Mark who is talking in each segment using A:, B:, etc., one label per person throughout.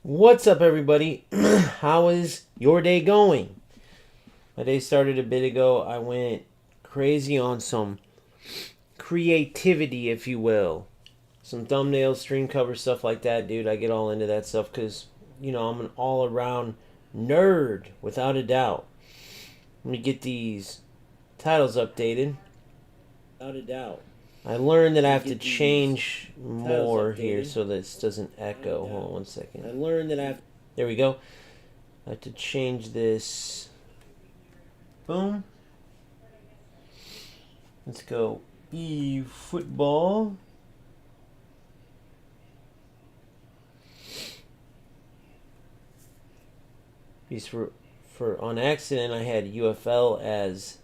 A: What's up, everybody? How is your day going? My day started a bit ago. I went crazy on some creativity, if you will. Some thumbnails, stream cover, stuff like that, dude. I get all into that stuff because, I'm an all around nerd, without a doubt. Let me get these titles updated. Without a doubt. I learned that I have to change more here so this doesn't echo. Hold on one second. I learned that I have. There we go. I have to change this. Boom. Let's go efootball. Because for on accident I had UFL as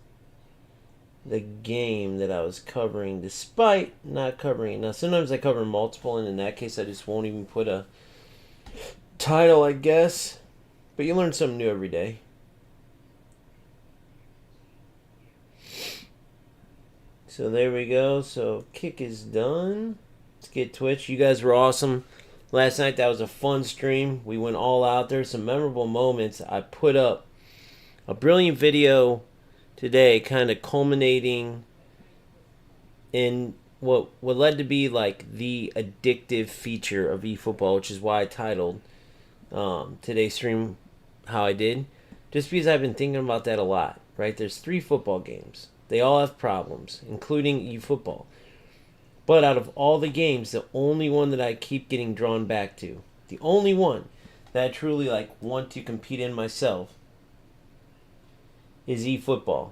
A: the game that I was covering, despite not covering it. Now sometimes I cover multiple, and in that case I just won't even put a title, I guess. But you learn something new every day. So there we go. So kick is done. Let's get Twitch. You guys were awesome last night. That was a fun stream. We went all out there. Some memorable moments. I put up a brilliant video today, kind of culminating in what led to be like the addictive feature of eFootball, which is why I titled today's stream how I did. Just because I've been thinking about that a lot, right? There's 3 football games. They all have problems, including eFootball. But out of all the games, the only one that I keep getting drawn back to, the only one that I truly want to compete in myself, is eFootball.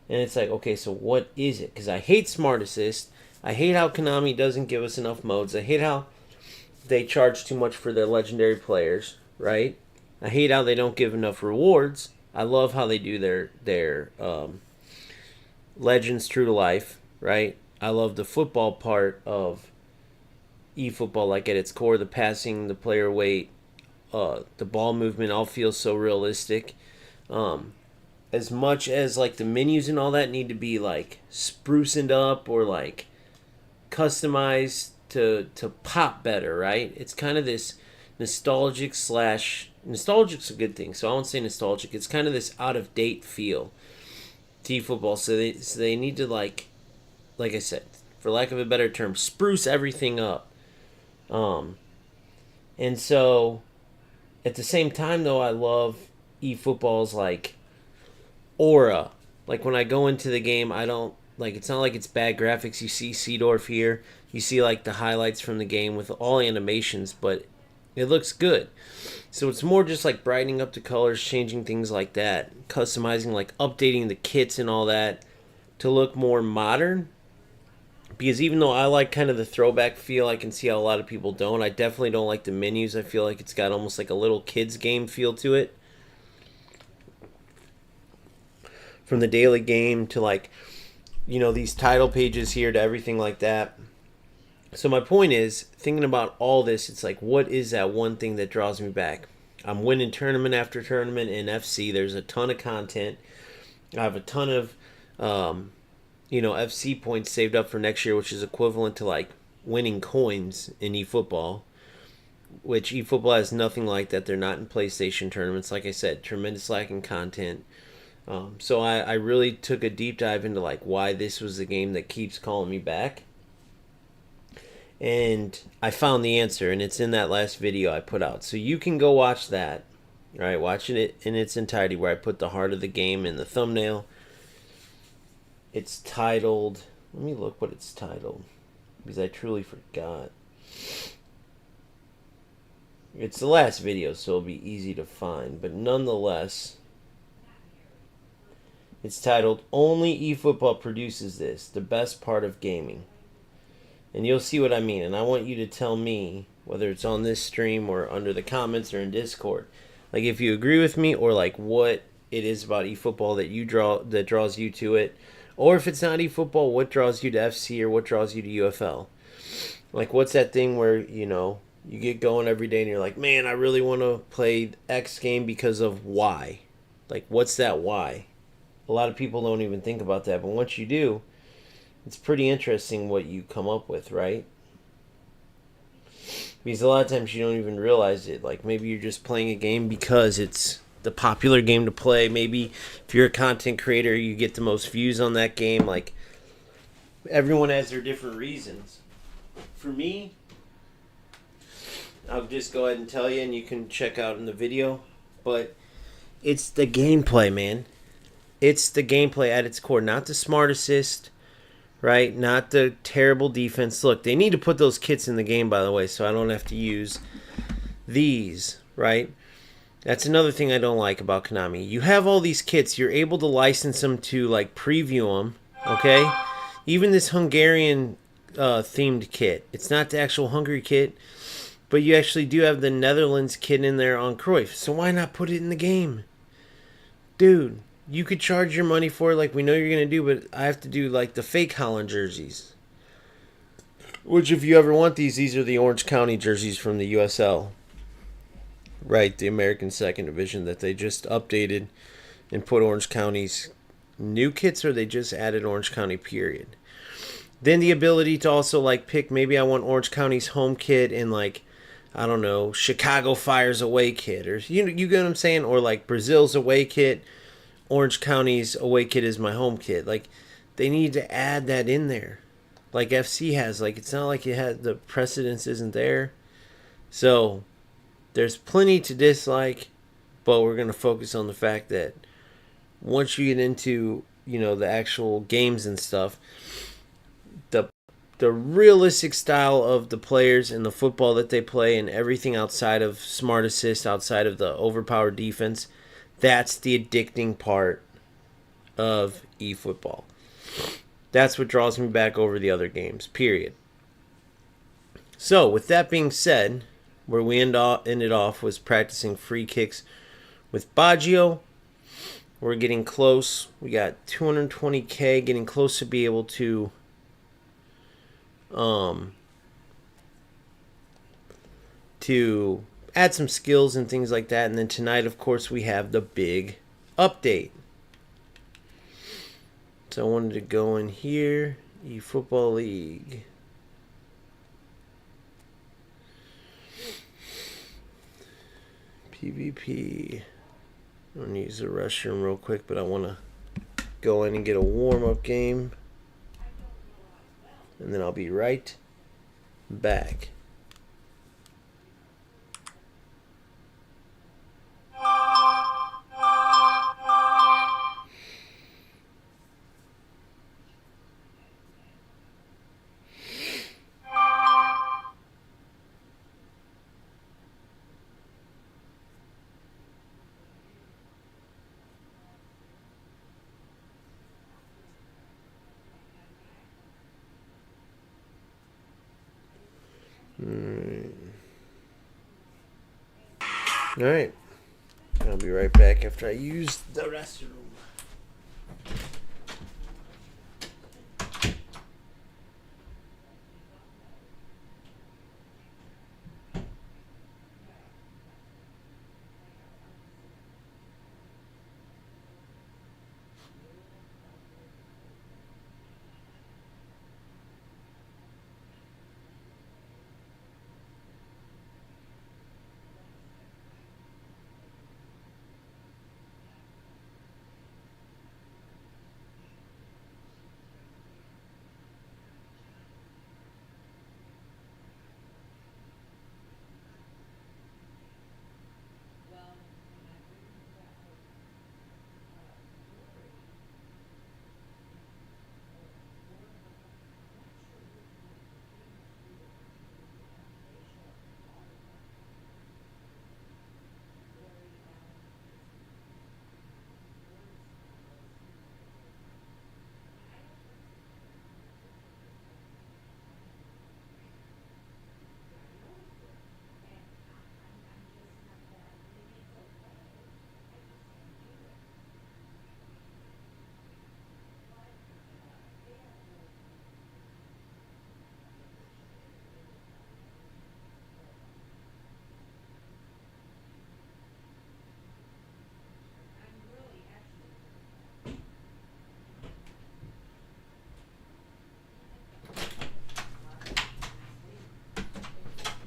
A: And it's like, okay, so what is it? Because I hate Smart Assist. I hate how Konami doesn't give us enough modes. I hate how they charge too much for their legendary players, right? I hate how they don't give enough rewards. I love how they do their Legends True to Life, right? I love the football part of eFootball, like at its core, the passing, the player weight, the ball movement all feels so realistic. As much as the menus and all that need to be sprucened up or customized to pop better, right? It's kind of this nostalgic's a good thing, so I won't say nostalgic. It's kind of this out of date feel to eFootball. So they need to like I said, for lack of a better term, spruce everything up. And so at the same time though, I love eFootball's aura. When I go into the game, I don't it's not like it's bad graphics. You see Seedorf here, you see the highlights from the game with all animations, but it looks good. So it's more just brightening up the colors, changing things like that, customizing, updating the kits and all that to look more modern. Because even though I like kind of the throwback feel, I can see how a lot of people don't. I definitely don't like the menus. I feel like it's got almost a little kids game feel to it. From the daily game to these title pages here to everything like that. So my point is, thinking about all this, it's what is that one thing that draws me back? I'm winning tournament after tournament in FC. There's a ton of content. I have a ton of, FC points saved up for next year, which is equivalent to winning coins in eFootball, which eFootball has nothing like that. They're not in PlayStation tournaments. Like I said, tremendous lack in content. So I really took a deep dive into why this was the game that keeps calling me back. And I found the answer, and it's in that last video I put out. So you can go watch that. All right, watching it in its entirety, where I put the heart of the game in the thumbnail. It's titled, let me look what it's titled, because I truly forgot. It's the last video, so it'll be easy to find, but nonetheless, it's titled, Only eFootball Produces This, the Best Part of Gaming. And you'll see what I mean. And I want you to tell me, whether it's on this stream or under the comments or in Discord, if you agree with me, or what it is about eFootball that draws you to it. Or if it's not eFootball, what draws you to FC or what draws you to UFL? What's that thing where, you get going every day and you're like, man, I really want to play X game because of Y. What's that why? A lot of people don't even think about that. But once you do, it's pretty interesting what you come up with, right? Because a lot of times you don't even realize it. Like maybe you're just playing a game because it's the popular game to play. Maybe if you're a content creator, you get the most views on that game. Like everyone has their different reasons. For me, I'll just go ahead and tell you, and you can check out in the video. But it's the gameplay, man. It's the gameplay at its core, not the smart assist, right? Not the terrible defense. Look, they need to put those kits in the game, by the way, so I don't have to use these, right? That's another thing I don't like about Konami. You have all these kits. You're able to license them to, like, preview them, okay? Even this Hungarian themed kit. It's not the actual Hungary kit, but you actually do have the Netherlands kit in there on Cruyff. So why not put it in the game? Dude, you could charge your money for it like we know you're going to do, but I have to do like the fake Holland jerseys. Which if you ever want these are the Orange County jerseys from the USL. Right, the American Second Division that they just updated and put Orange County's new kits, or they just added Orange County period. Then the ability to also like pick, maybe I want Orange County's home kit and like, I don't know, Chicago Fire's away kit, or you get what I'm saying, or like Brazil's away kit, Orange County's away kit is my home kit. Like they need to add that in there, like FC has. Like it's not like it had the precedence isn't there, so there's plenty to dislike, but we're gonna focus on the fact that once you get into the actual games and stuff, the realistic style of the players and the football that they play and everything outside of smart assist, outside of the overpowered defense, that's the addicting part of eFootball. That's what draws me back over the other games, period. So, with that being said, where we ended off was practicing free kicks with Baggio. We're getting close. We got 220K, getting close to be able to add some skills and things like that. And then tonight, of course, we have the big update. So I wanted to go in here, eFootball League. PvP. I'm going to use the restroom real quick, but I want to go in and get a warm-up game. And then I'll be right back. Alright. I'll be right back after I use the restroom.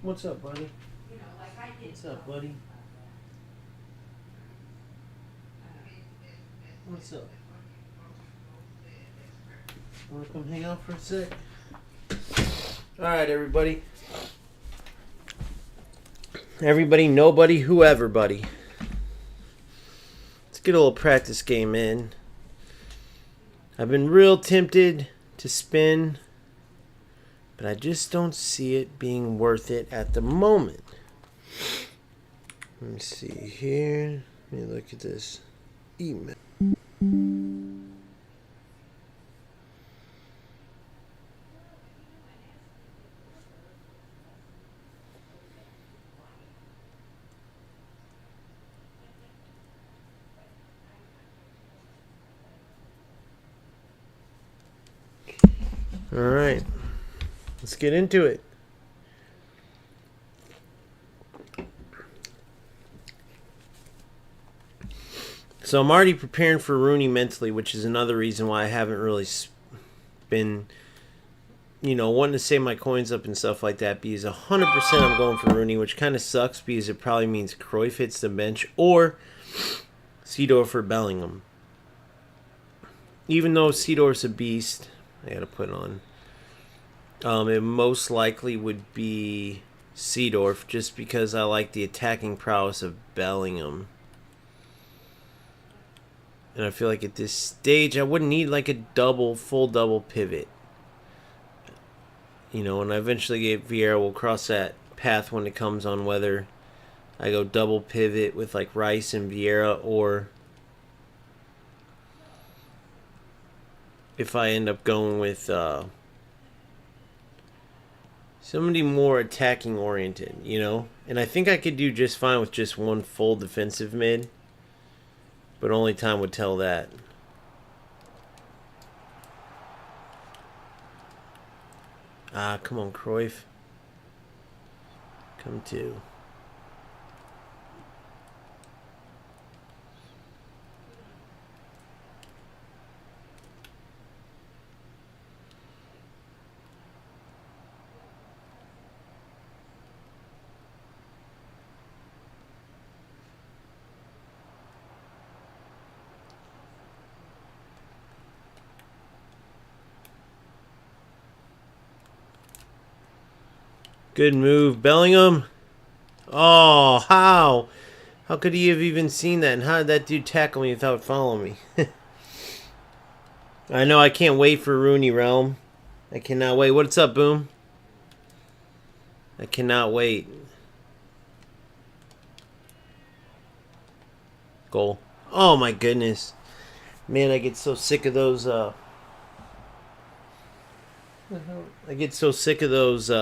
A: What's up, buddy? What's up, buddy? What's up? Wanna come hang out for a sec? Alright, everybody. Everybody, nobody, whoever, buddy. Let's get a little practice game in. I've been real tempted to spin, but I just don't see it being worth it at the moment. Let me see here. Let me look at this email. All right, let's get into it. So I'm already preparing for Rooney mentally, which is another reason why I haven't really been, wanting to save my coins up and stuff like that, because 100% I'm going for Rooney, which kind of sucks because it probably means Cruyff hits the bench or Seedorf or Bellingham. Even though Seedorf's a beast, I got to put on. It most likely would be Seedorf just because I like the attacking prowess of Bellingham. And I feel like at this stage, I wouldn't need like a full double pivot. When I eventually get Vieira, we'll cross that path when it comes on whether I go double pivot with like Rice and Vieira, or if I end up going with somebody more attacking oriented, And I think I could do just fine with just one full defensive mid. But only time would tell that. Come on, Cruyff. Come to. Good move, Bellingham. Oh, how? How could he have even seen that? And how did that dude tackle me without following me? I know, I can't wait for Rooney Realm. I cannot wait. What's up, Boom? I cannot wait. Goal. Oh, my goodness. Man, I get so sick of those, I get so sick of those,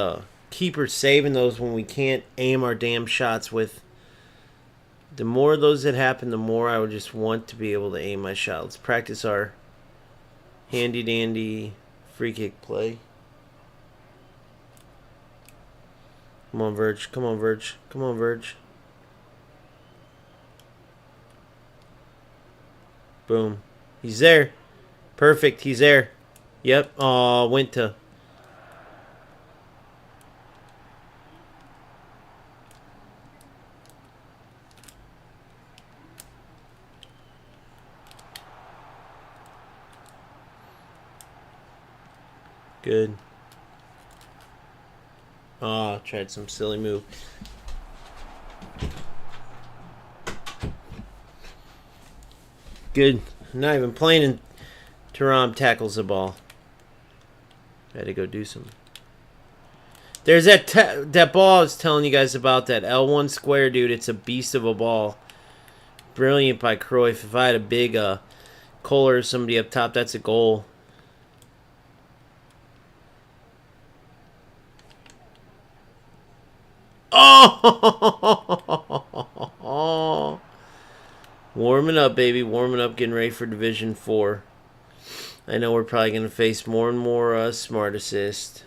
A: keepers saving those when we can't aim our damn shots with. The more of those that happen, the more I would just want to be able to aim my shot. Let's practice our handy dandy free kick play. Come on, Verge. Come on, Verge. Come on, Verge. Boom. He's there. Perfect. He's there. Yep. Oh, went to. Good. Oh, tried some silly move. Good. Not even playing, and Thuram tackles the ball. I had to go do some. There's that ball I was telling you guys about, that L1 square, dude. It's a beast of a ball. Brilliant by Cruyff. If I had a big Kohler or somebody up top, that's a goal. Oh! Warming up, baby. Warming up, getting ready for Division 4. I know we're probably going to face more and more smart assist.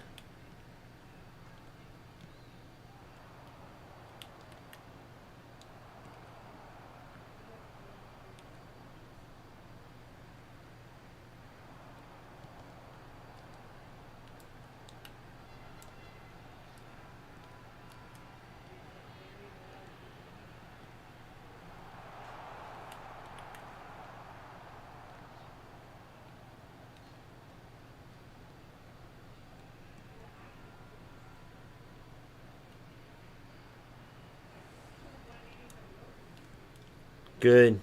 A: Good.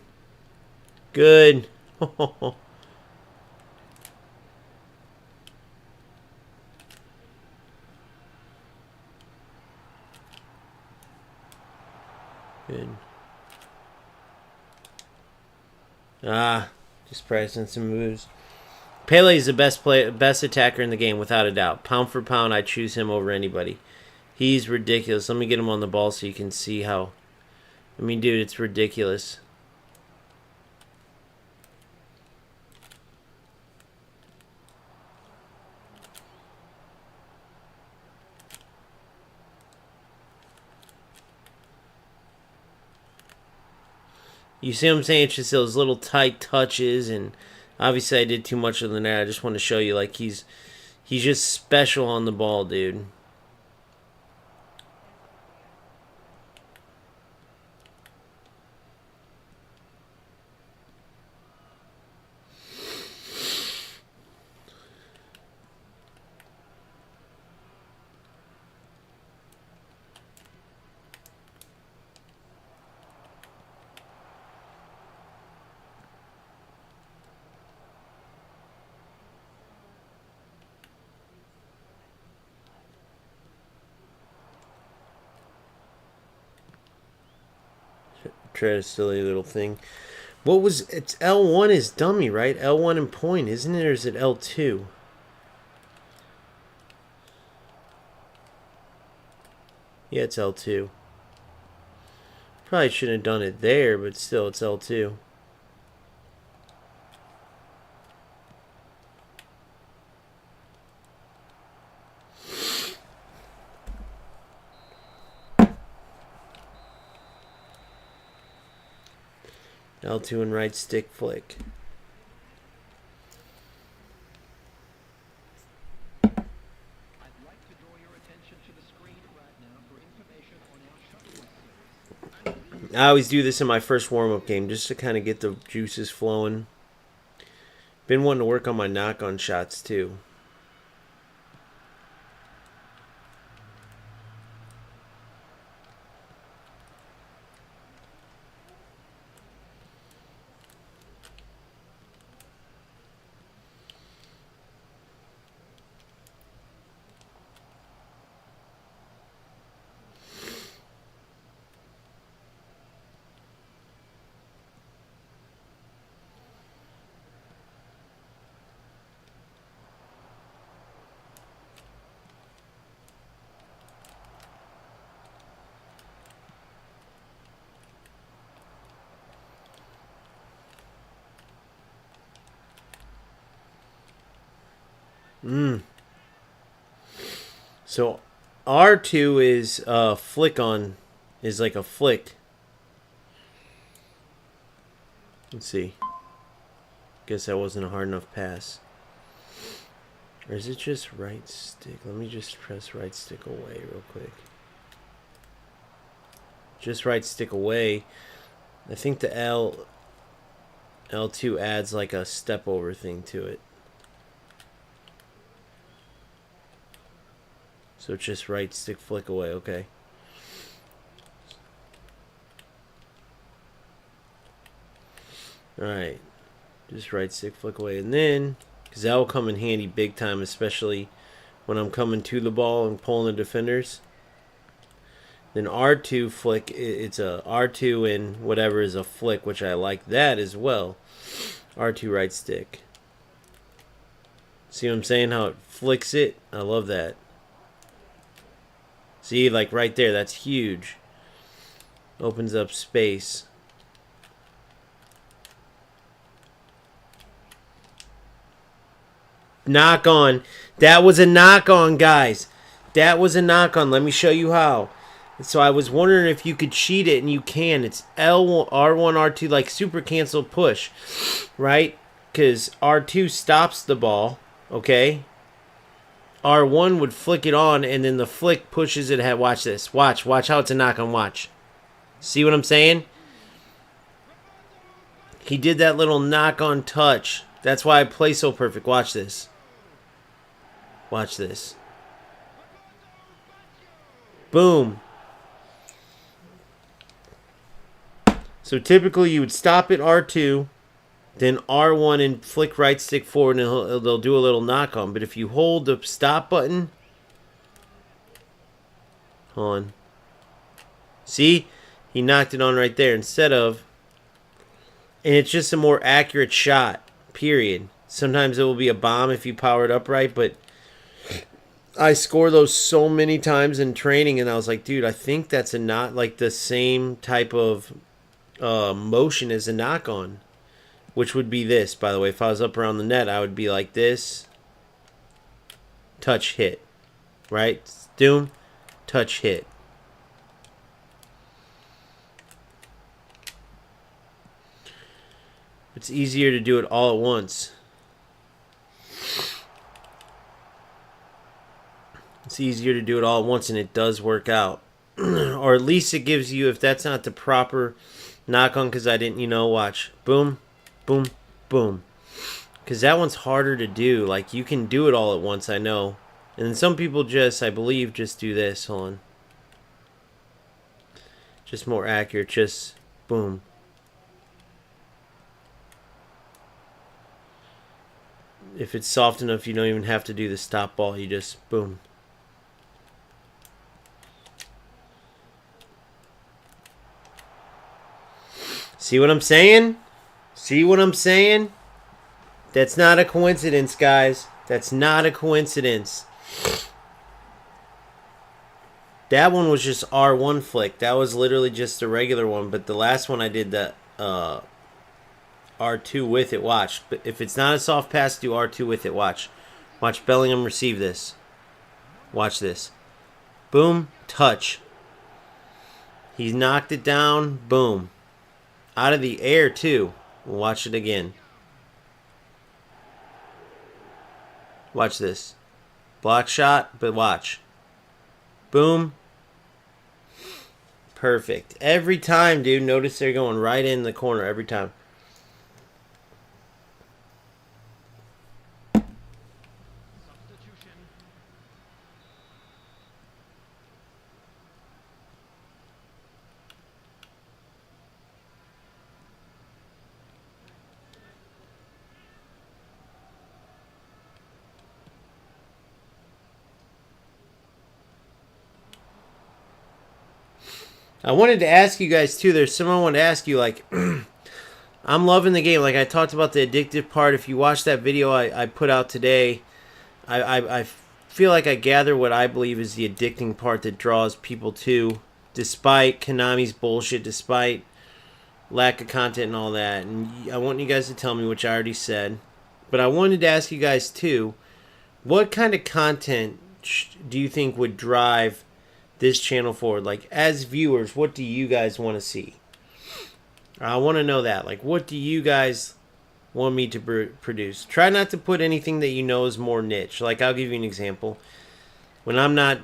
A: Good. Good. Just practicing some moves. Pele is the best attacker in the game, without a doubt. Pound for pound, I choose him over anybody. He's ridiculous. Let me get him on the ball so you can see how. I mean, dude, it's ridiculous. You see what I'm saying? It's just those little tight touches, and obviously I did too much of the net. I just want to show you, like, he's just special on the ball, dude. Try a silly little thing. What was it's L1 is dummy, right? L1 and point, isn't it? Or is it L2? Yeah, it's L2. Probably shouldn't have done it there, but still, it's L2. L2 and right stick flick. I always do this in my first warm-up game just to kind of get the juices flowing. Been wanting to work on my knock-on shots too. So R2 is flick on, is like a flick. Let's see. Guess that wasn't a hard enough pass. Or is it just right stick? Let me just press right stick away real quick. Just right stick away. I think the L2 adds like a step over thing to it. So it's just right stick flick away, okay. Alright. Just right stick flick away. And then, because that will come in handy big time, especially when I'm coming to the ball and pulling the defenders. Then R2 flick, it's a R2 and whatever is a flick, which I like that as well. R2 right stick. See what I'm saying? How it flicks it? I love that. See, like right there, that's huge. Opens up space. Knock on. That was a knock on, guys. That was a knock on. Let me show you how. So I was wondering if you could cheat it, and you can. It's L1, R1, R2, like super cancel push, right? Because R2 stops the ball, okay? R1 would flick it on, and then the flick pushes it ahead. Watch this. Watch how it's a knock on. Watch. See what I'm saying? He did that little knock on touch. That's why I play so perfect. Watch this. Watch this. Boom. So typically you would stop at R2, then R1 and flick right stick forward, and they'll do a little knock on. But if you hold the stop button, hold on. See? He knocked it on right there instead of, and it's just a more accurate shot, period. Sometimes it will be a bomb if you power it up right, but I score those so many times in training, and I was like, dude, I think that's a not like the same type of motion as a knock on, which would be this, by the way. If I was up around the net, I would be like this, touch, hit, right? Doom, touch, hit. It's easier to do it all at once. It's easier to do it all at once, and it does work out. Or at least it gives you, if that's not the proper knock on, because I didn't, you know, watch. Boom, boom, boom. Because that one's harder to do. Like, you can do it all at once, I know. And then some people just, I believe, just do this. Hold on. Just more accurate. Just boom. If it's soft enough, you don't even have to do the stop ball. You just boom. See what I'm saying? See what I'm saying? That's not a coincidence, guys. That's not a coincidence. That one was just R1 flick. That was literally just a regular one. But the last one I did the R2 with it. Watch. But if it's not a soft pass, do R2 with it. Watch. Watch Bellingham receive this. Watch this. Boom. Touch. He's knocked it down. Boom. Out of the air, too. Watch it again. Watch this. Block shot, but watch. Boom. Perfect. Every time, dude. Notice they're going right in the corner every time. I wanted to ask you guys, too. There's someone I wanted to ask you, like, I'm loving the game. Like, I talked about the addictive part. If you watch that video I put out today, I feel like I gather what I believe is the addicting part that draws people to, despite Konami's bullshit, despite lack of content and all that. And I want you guys to tell me, which I already said. But I wanted to ask you guys, too, what kind of content do you think would drive this channel forward? Like, as viewers, what do you guys want to see? I want to know that. Like, what do you guys want me to produce? Try not to put anything that you know is more niche. Like, I'll give you an example. When I'm not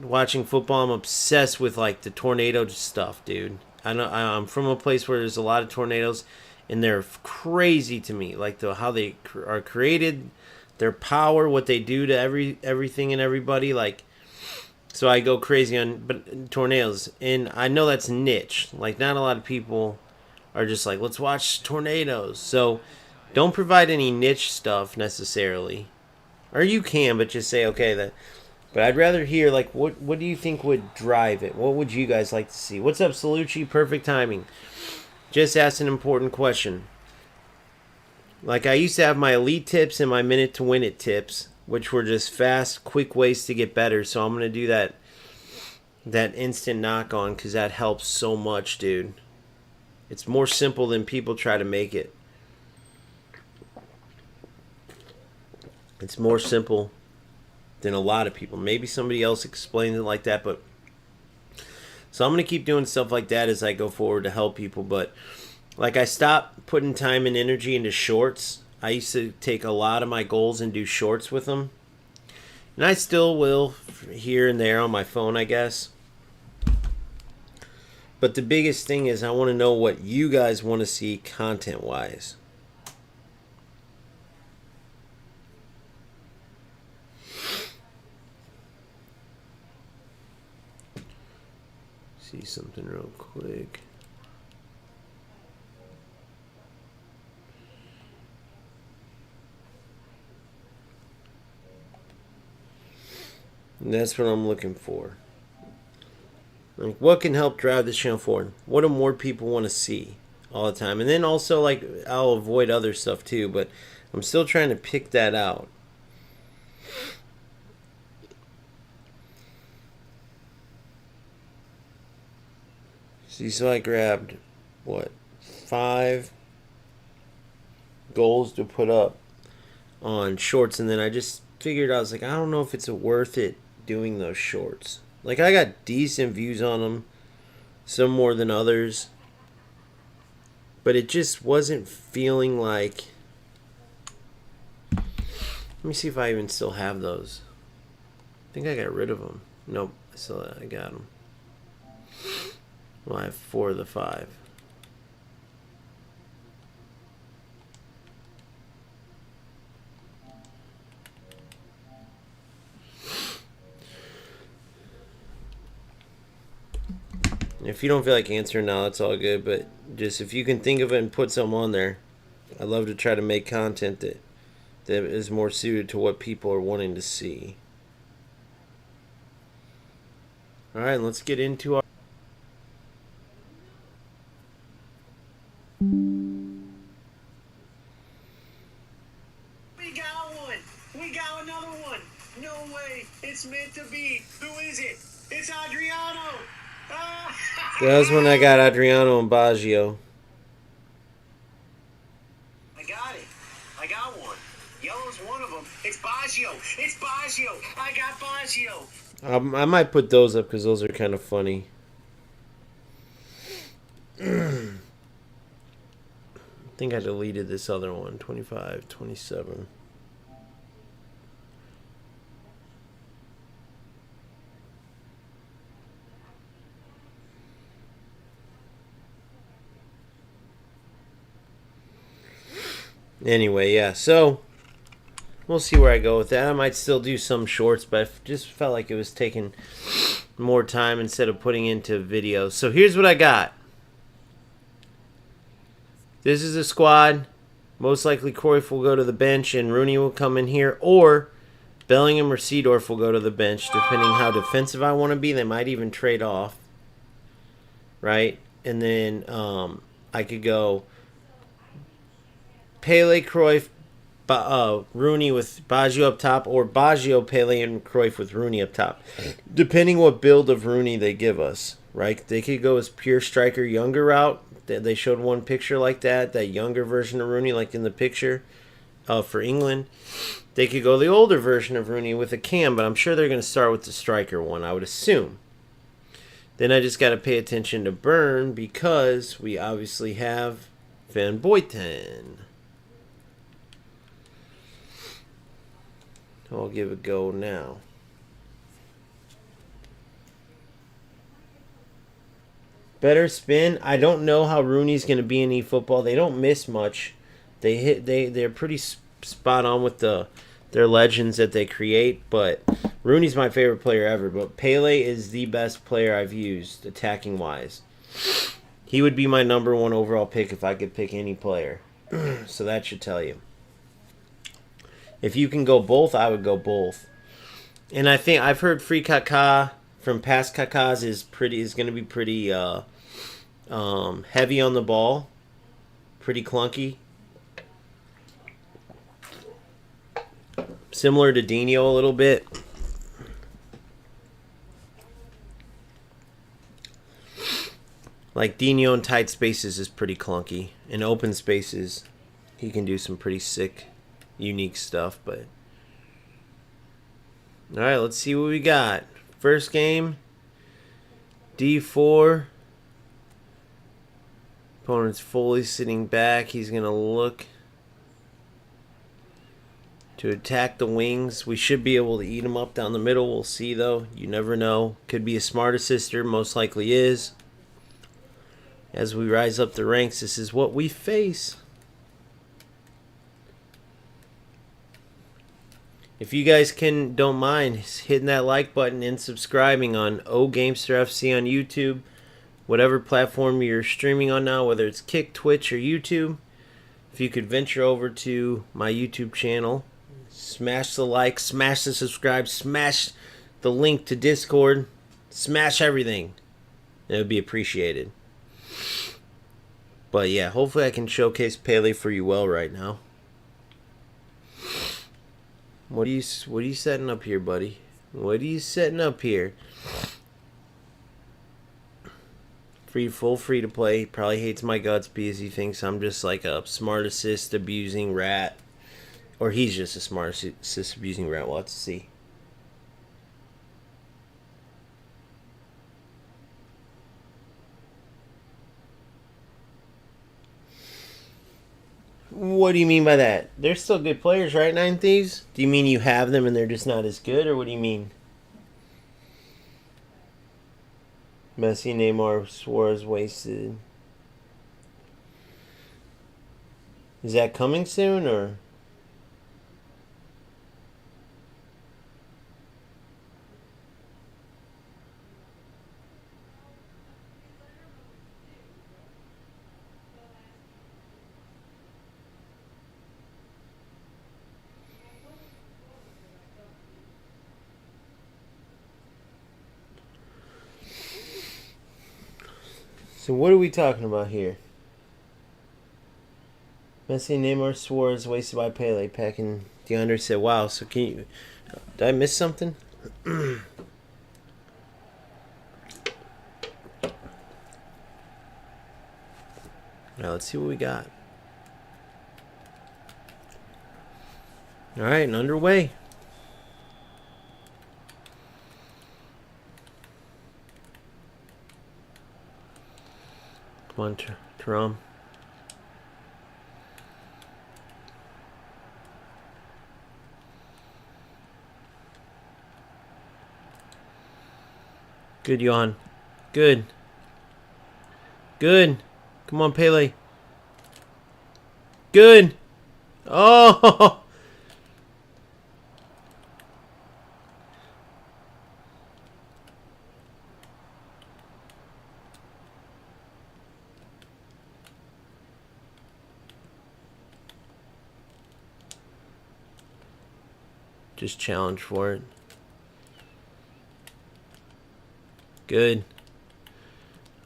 A: watching football, I'm obsessed with, like, the tornado stuff, dude. I'm from a place where there's a lot of tornadoes, and they're crazy to me. Like, how they are created, their power, what they do to everything and everybody. Like, so I go crazy on tornadoes. And I know that's niche. Like, not a lot of people are just like, let's watch tornadoes. So don't provide any niche stuff necessarily. Or you can, but just say, okay, but I'd rather hear, like, what do you think would drive it? What would you guys like to see? What's up, Salucci? Perfect timing. Just asked an important question. Like, I used to have my elite tips and my minute to win it tips, which were just fast, quick ways to get better. So I'm going to do that instant knock on, because that helps so much, dude. It's more simple than people try to make it. It's more simple than a lot of people. Maybe somebody else explains it like that, but so I'm going to keep doing stuff like that as I go forward to help people. But like, I stopped putting time and energy into shorts. I used to take a lot of my goals and do shorts with them. And I still will here and there on my phone, I guess. But the biggest thing is I want to know what you guys want to see content-wise. See something real quick. And that's what I'm looking for. Like, what can help drive this channel forward? What do more people want to see all the time? And then also, like, I'll avoid other stuff too, but I'm still trying to pick that out. See, so I grabbed, what, 5 goals to put up on shorts, and then I just figured, I was like, I don't know if it's worth it doing those shorts. Like, I got decent views on them, some more than others, but it just wasn't feeling like... Let me see if I even still have those. I think I got rid of them. Nope, I got them. Well, I have 4 of the 5. If you don't feel like answering now, it's all good. But just if you can think of it and put something on there, I love to try to make content that is more suited to what people are wanting to see. All right, let's get into our...
B: We got one. We got another one. No way. It's meant to be. Who is it? It's Adriano.
A: That was when I got Adriano and Baggio.
B: I got it. I got one. Yellow's one of them. It's Baggio. It's Baggio. I got Baggio.
A: I might put those up because those are kind of funny. I think I deleted this other one. 25, 27. Anyway, yeah, so we'll see where I go with that. I might still do some shorts, but I just felt like it was taking more time instead of putting into videos. So here's what I got. This is a squad. Most likely Cruyff will go to the bench and Rooney will come in here, or Bellingham or Seedorf will go to the bench, depending how defensive I want to be. They might even trade off, right? And then I could go Pele, Cruyff, Rooney with Baggio up top, or Baggio, Pele, and Cruyff with Rooney up top. Depending what build of Rooney they give us, right? They could go as pure striker, younger route. They showed one picture like that younger version of Rooney, like in the picture for England. They could go the older version of Rooney with a cam, but I'm sure they're going to start with the striker one, I would assume. Then I just got to pay attention to Burn because we obviously have Van Boyten. I'll give it a go now. Better spin. I don't know how Rooney's going to be in eFootball. They don't miss much. They're pretty spot on with their legends that they create. But Rooney's my favorite player ever. But Pele is the best player I've used attacking wise. He would be my number 1 overall pick if I could pick any player. So that should tell you. If you can go both, I would go both. And I think I've heard free Kaká from past Kakás is going to be pretty heavy on the ball, pretty clunky. Similar to Dino a little bit. Like Dino in tight spaces is pretty clunky. In open spaces, he can do some pretty sick, unique stuff. But all right, let's see what we got. First game, D4. Opponent's fully sitting back. He's going to look to attack the wings. We should be able to eat him up down the middle. We'll see, though. You never know. Could be a smart assister. Most likely is. As we rise up the ranks, this is what we face. If you guys don't mind hitting that like button and subscribing on Gamester FC on YouTube, whatever platform you're streaming on now, whether it's Kick, Twitch, or YouTube. If you could venture over to my YouTube channel, smash the like, smash the subscribe, smash the link to Discord. Smash everything. It would be appreciated. But yeah, hopefully I can showcase Pele for you well right now. What are you setting up here, buddy? What are you setting up here? Full free to play. He probably hates my guts because he thinks I'm just like a smart assist abusing rat. Or he's just a smart assist abusing rat. We'll have to see. What do you mean by that? They're still good players, right, Nine Thieves? Do you mean you have them and they're just not as good, or what do you mean? Messi, Neymar, Suarez wasted. Is that coming soon, or? So what are we talking about here? Messi, Neymar, Suarez wasted by Pele. Packing DeAndre said, "Wow." So can you? Did I miss something? Now let's see what we got. All right, and underway. Come on, Taram. Good, Johan. Good. Good. Come on, Pele. Good. Oh! Just challenge for it. Good.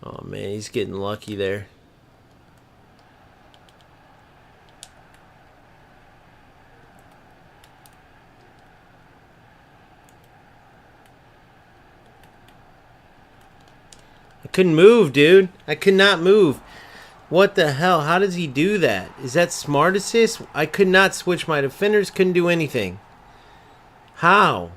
A: Oh man, he's getting lucky there. I couldn't move, dude. I could not move. What the hell? How does he do that? Is that smart assist? I could not switch my defenders. Couldn't do anything. How?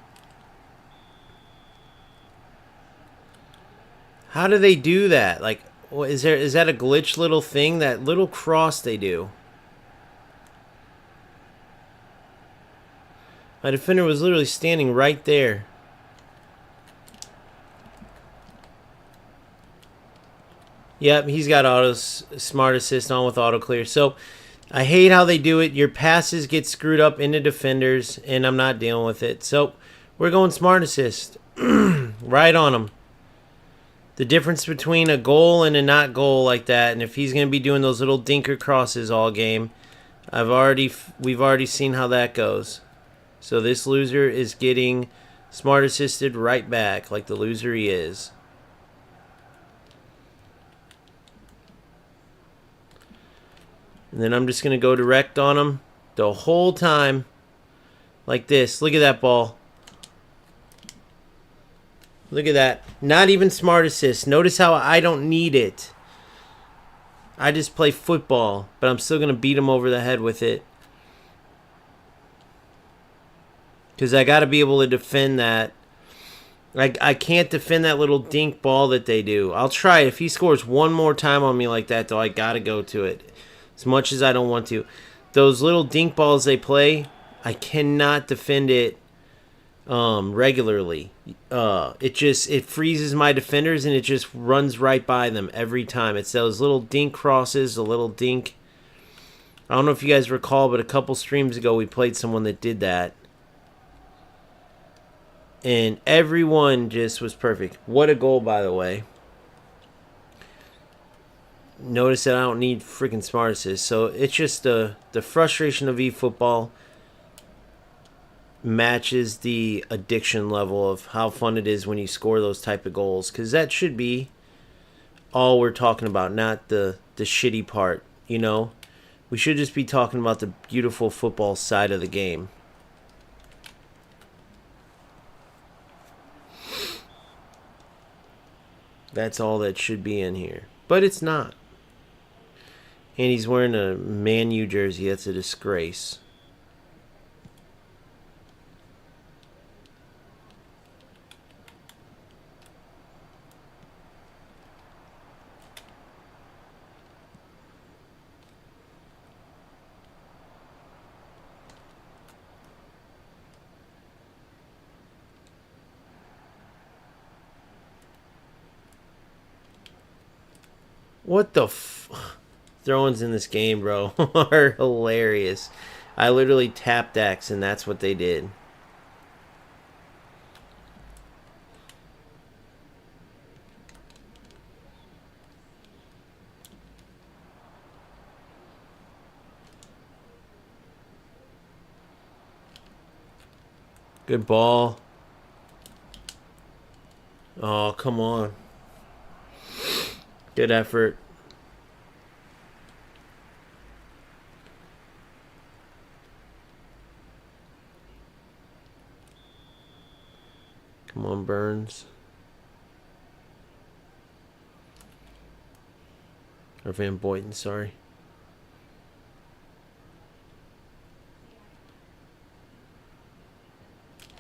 A: How do they do that? Like, is that a glitch little thing? That little cross they do. My defender was literally standing right there. Yep, he's got smart assist on with auto clear. So I hate how they do it. Your passes get screwed up into defenders, and I'm not dealing with it. So we're going smart assist. Right on him. The difference between a goal and a not goal like that, and if he's going to be doing those little dinker crosses all game, we've already seen how that goes. So this loser is getting smart assisted right back like the loser he is. And then I'm just going to go direct on him the whole time like this. Look at that ball. Look at that. Not even smart assist. Notice how I don't need it. I just play football, but I'm still going to beat him over the head with it. Because I got to be able to defend that. I can't defend that little dink ball that they do. I'll try it. If he scores one more time on me like that, though, I got to go to it. As much as I don't want to. Those little dink balls they play, I cannot defend it regularly. It freezes my defenders and it just runs right by them every time. It's those little dink crosses, the little dink. I don't know if you guys recall, but a couple streams ago we played someone that did that. And everyone just was perfect. What a goal, by the way. Notice that I don't need freaking smart assist. So it's just the frustration of eFootball. matches the addiction level of how fun it is when you score those type of goals, because that should be all we're talking about, not the shitty part, you know? We should just be talking about the beautiful football side of the game. That's all that should be in here. But it's not. And he's wearing a Man U jersey. That's a disgrace. What the throw-ins in this game, bro, are hilarious. I literally tapped X, and that's what they did. Good ball. Oh, come on. Good effort. Come on, Burns. Or Van Boyden, sorry.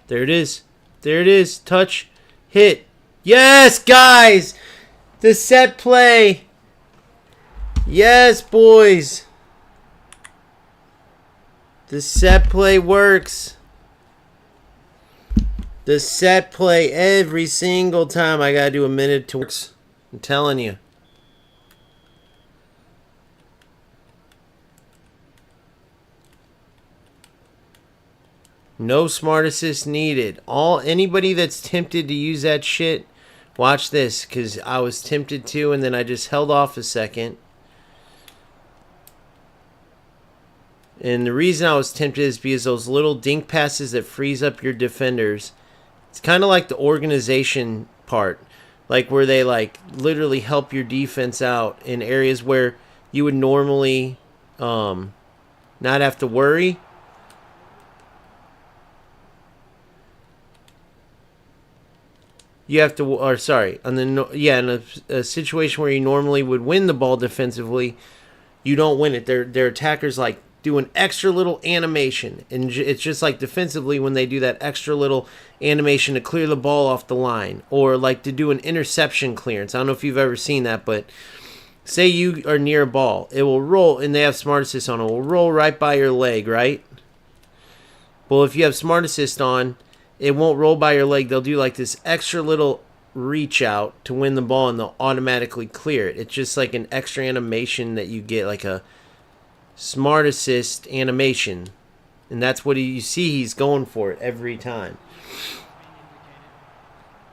A: There it is. There it is. Touch. Hit. Yes, guys! The set play. Yes, boys. The set play works. The set play every single time. I gotta do a minute to work. I'm telling you. No smart assist needed. Anybody that's tempted to use that shit, watch this, because I was tempted to, and then I just held off a second. And the reason I was tempted is because those little dink passes that freeze up your defenders, it's kind of like the organization part. Like where they like literally help your defense out in areas where you would normally not have to worry. You have to, or sorry, in a situation where you normally would win the ball defensively, you don't win it. Their attackers like do an extra little animation, and it's just like defensively when they do that extra little animation to clear the ball off the line, or like to do an interception clearance. I don't know if you've ever seen that, but say you are near a ball, it will roll, and they have smart assist on, it will roll right by your leg, right? Well, if you have smart assist on, it won't roll by your leg. They'll do like this extra little reach out to win the ball, and they'll automatically clear it. It's just like an extra animation that you get, like a smart assist animation. And that's what you see. He's going for it every time.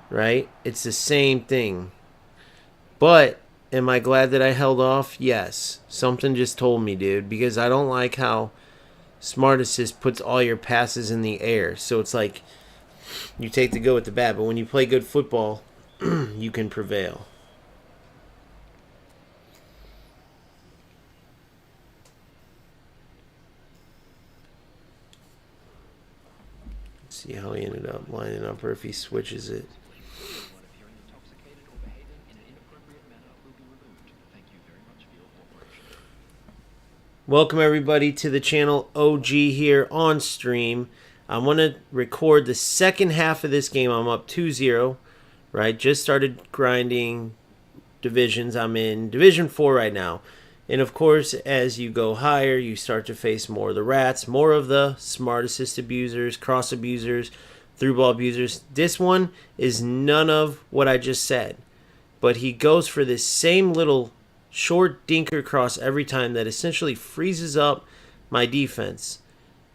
A: Right? It's the same thing. But am I glad that I held off? Yes. Something just told me, dude. Because I don't like how smart assist puts all your passes in the air. So it's like you take the good with the bad, but when you play good football, you can prevail. Let's see how he ended up lining up, or if he switches it. Welcome everybody to the channel. OG here on stream. I want to record the second half of this game. I'm up 2-0, right? Just started grinding divisions. I'm in Division 4 right now. And of course, as you go higher, you start to face more of the rats, more of the smart assist abusers, cross abusers, through ball abusers. This one is none of what I just said. But he goes for this same little short dinker cross every time that essentially freezes up my defense.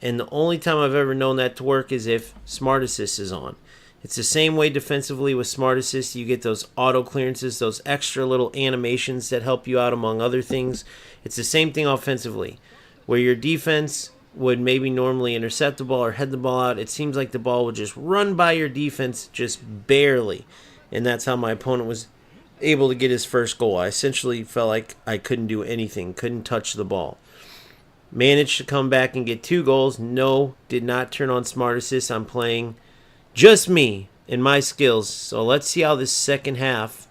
A: And the only time I've ever known that to work is if smart assist is on. It's the same way defensively with smart assist. You get those auto clearances, those extra little animations that help you out among other things. It's the same thing offensively, where your defense would maybe normally intercept the ball or head the ball out, it seems like the ball would just run by your defense just barely. And that's how my opponent was able to get his first goal. I essentially felt like I couldn't do anything, couldn't touch the ball. Managed to come back and get 2 goals. No, did not turn on smart assist. I'm playing just me and my skills. So let's see how this second half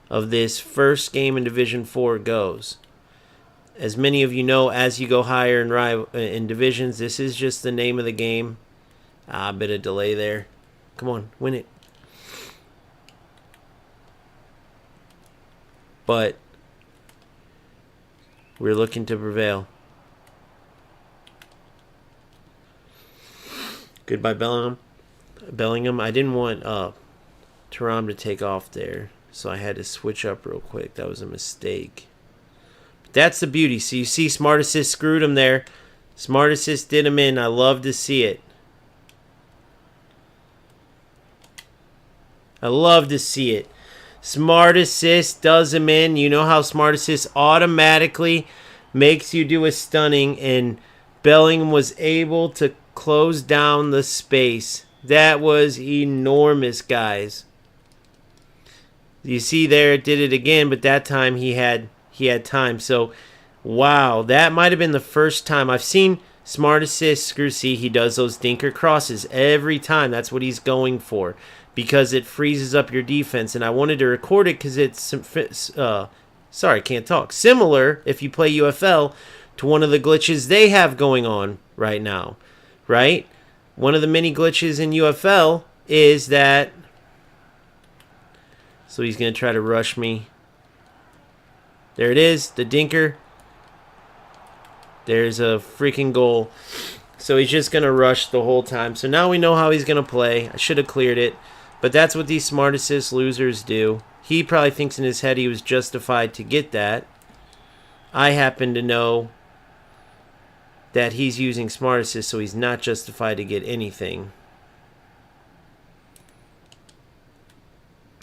A: of this first game in Division 4 goes. As many of you know, as you go higher in divisions, this is just the name of the game. A bit of delay there. Come on, win it. But we're looking to prevail. Goodbye, Bellingham. I didn't want Thuram to take off there, so I had to switch up real quick. That was a mistake. That's the beauty. So you see Smart Assist screwed him there. Smart Assist did him in. I love to see it. I love to see it. Smart Assist does him in. You know how Smart Assist automatically makes you do a stunning, and Bellingham was able to close down the space. That was enormous, guys. You see there, it did it again, but that time he had time. So, wow, that might have been the first time I've seen Smart Assist screw. See, he does those dinker crosses every time. That's what he's going for, because it freezes up your defense. And I wanted to record it because it's sorry, can't talk. Similar, if you play UFL, to one of the glitches they have going on right now, right? One of the many glitches in UFL is that. So he's going to try to rush me. There it is, the dinker. There's a freaking goal. So he's just going to rush the whole time. So now we know how he's going to play. I should have cleared it. But that's what these Smart Assist losers do. He probably thinks in his head he was justified to get that. I happen to know that he's using Smart Assist, so he's not justified to get anything.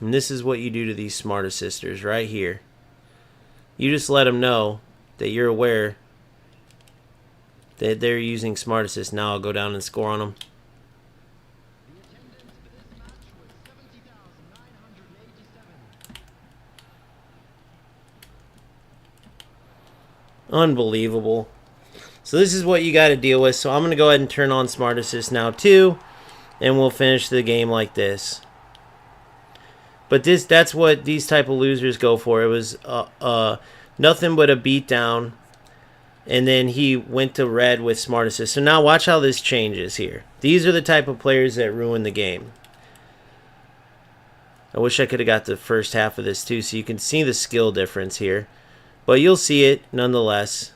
A: And this is what you do to these Smart Assisters right here. You just let them know that you're aware that they're using Smart Assist. Now I'll go down and score on them. Unbelievable. So this is what you got to deal with. So I'm going to go ahead and turn on Smart Assist now too, and we'll finish the game like this. But that's what these type of losers go for. It was nothing but a beatdown. And then he went to red with Smart Assist. So now watch how this changes here. These are the type of players that ruin the game. I wish I could have got the first half of this too, so you can see the skill difference here. But you'll see it nonetheless.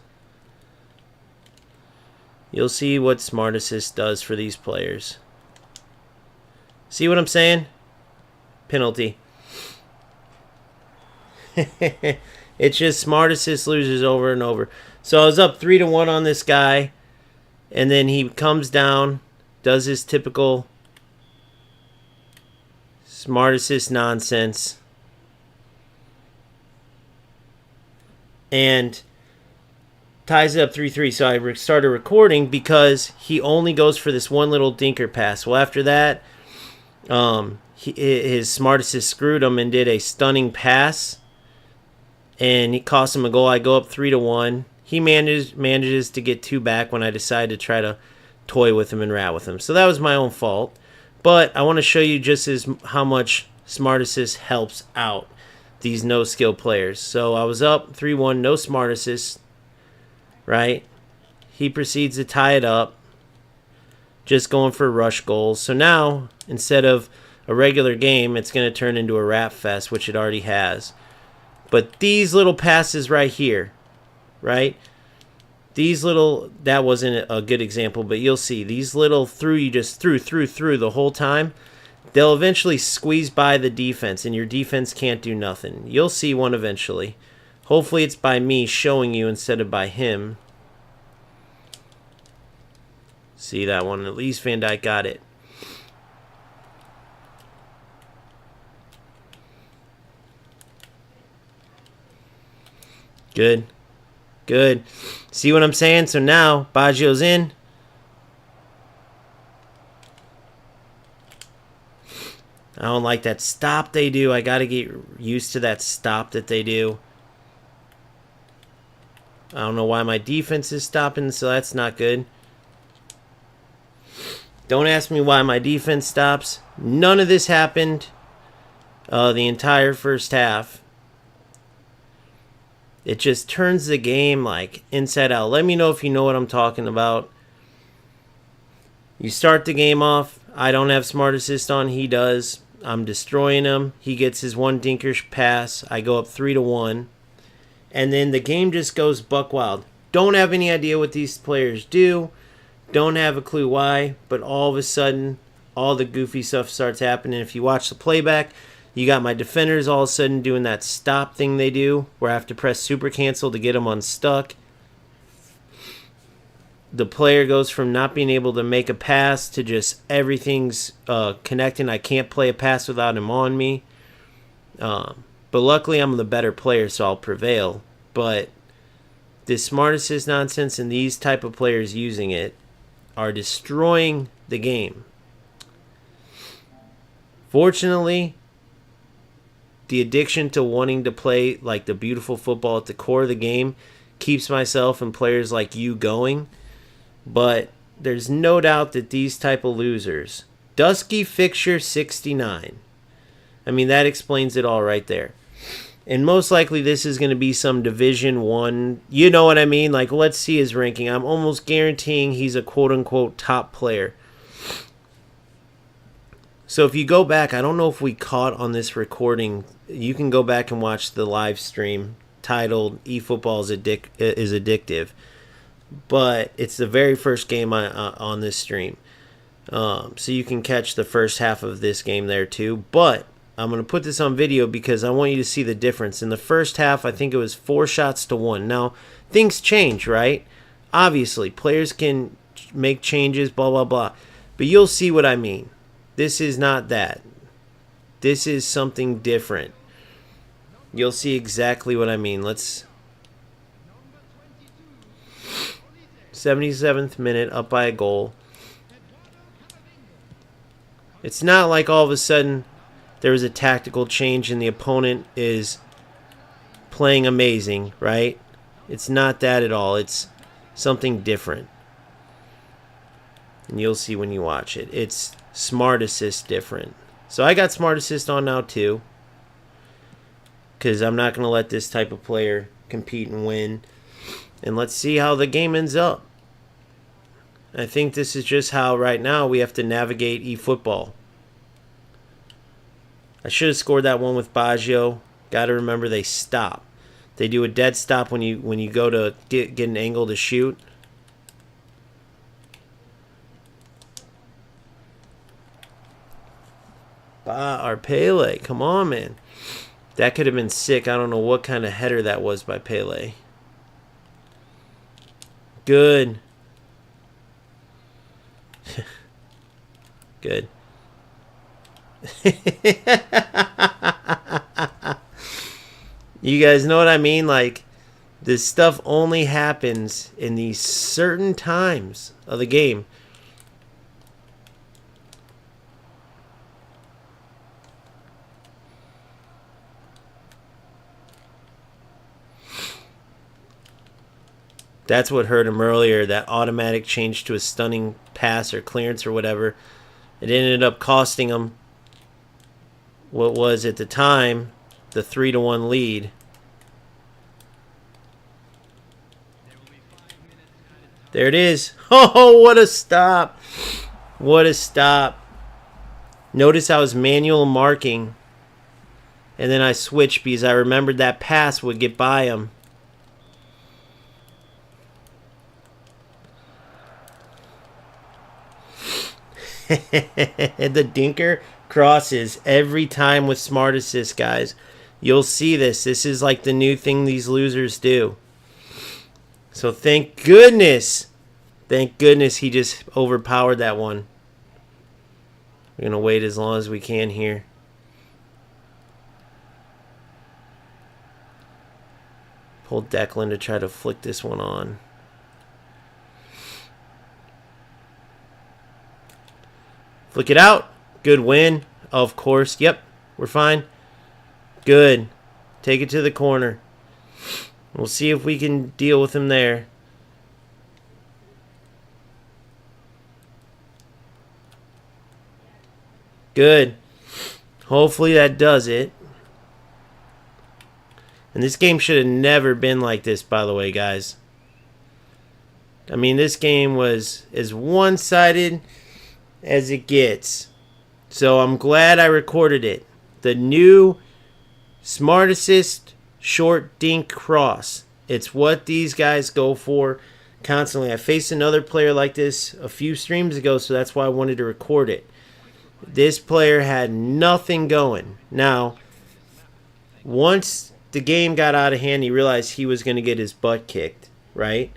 A: You'll see what Smart Assist does for these players. See what I'm saying? Penalty. It's just Smart Assist losers over and over. So I was up 3-1 on this guy, and then he comes down, does his typical Smart Assist nonsense, and ties it up 3-3. So I started recording because he only goes for this one little dinker pass. Well, after that, his Smart Assist screwed him and did a stunning pass, and he cost him a goal. I go up 3-1. He manages to get 2 back when I decide to try to toy with him and rat with him. So that was my own fault. But I want to show you just how much Smart Assist helps out these no-skill players. So I was up 3-1, no Smart Assist, right? He proceeds to tie it up, just going for rush goals. So now, instead of a regular game, it's going to turn into a rap fest, which it already has. But these little passes right here, right? These little, that wasn't a good example, but you'll see. These little you just threw the whole time, they'll eventually squeeze by the defense, and your defense can't do nothing. You'll see one eventually. Hopefully it's by me showing you instead of by him. See that one? At least Van Dijk got it. Good. Good. See what I'm saying? So now Baggio's in. I don't like that stop they do. I got to get used to that stop that they do. I don't know why my defense is stopping, so that's not good. Don't ask me why my defense stops. None of this happened the entire first half. It just turns the game like inside out. Let me know if you know what I'm talking about. You start the game off. I don't have smart assist on. He does. I'm destroying him. He gets his one dinker pass. I go up 3-1. And then the game just goes buck wild. Don't have any idea what these players do. Don't have a clue why. But all of a sudden, all the goofy stuff starts happening. If you watch the playback, you got my defenders all of a sudden doing that stop thing they do, where I have to press super cancel to get them unstuck. The player goes from not being able to make a pass to just everything's connecting. I can't play a pass without him on me. But luckily I'm the better player, so I'll prevail. But this smart assist nonsense and these type of players using it are destroying the game. Fortunately, the addiction to wanting to play like the beautiful football at the core of the game keeps myself and players like you going. But there's no doubt that these type of losers, Dusky Fixture 69, I mean, that explains it all right there. And most likely this is going to be some Division 1, you know what I mean? Like, let's see his ranking. I'm almost guaranteeing he's a quote-unquote top player. So if you go back, I don't know if we caught on this recording, you can go back and watch the live stream titled eFootball is Addictive. But it's the very first game on this stream. So you can catch the first half of this game there too. But I'm going to put this on video because I want you to see the difference. In the first half, I think it was 4 shots to 1. Now, things change, right? Obviously, players can make changes, blah, blah, blah. But you'll see what I mean. This is not that. This is something different. You'll see exactly what I mean. Let's... 77th minute, up by a goal. It's not like all of a sudden there was a tactical change and the opponent is playing amazing, right? It's not that at all. It's something different. And you'll see when you watch it. It's smart assist different. So I got smart assist on now too, because I'm not going to let this type of player compete and win. And let's see how the game ends up. I think this is just how right now we have to navigate eFootball. I should have scored that one with Baggio. Got to remember they stop. They do a dead stop when you go to get an angle to shoot. Or Pele, come on, man. That could have been sick. I don't know what kind of header that was by Pele. Good. Good. You guys know what I mean? Like, this stuff only happens in these certain times of the game. That's what hurt him earlier, that automatic change to a stunning pass or clearance or whatever. It ended up costing him what was at the time the 3-1 lead. There it is. Oh, what a stop. What a stop. Notice I was manual marking, and then I switched because I remembered that pass would get by him. The dinker crosses every time with smart assist, guys. You'll see this. This is like the new thing these losers do. So thank goodness he just overpowered that one. We're going to wait as long as we can here. Pull Declan to try to flick this one on. Flick it out. Good win. Of course. Yep. We're fine. Good. Take it to the corner. We'll see if we can deal with him there. Good. Hopefully that does it. And this game should have never been like this, by the way, guys. I mean, this game was as one-sided as it gets. So I'm glad I recorded it. The new Smart Assist short dink cross. It's what these guys go for constantly. I faced another player like this a few streams ago, so that's why I wanted to record it. This player had nothing going. Now, once the game got out of hand, he realized he was going to get his butt kicked, right?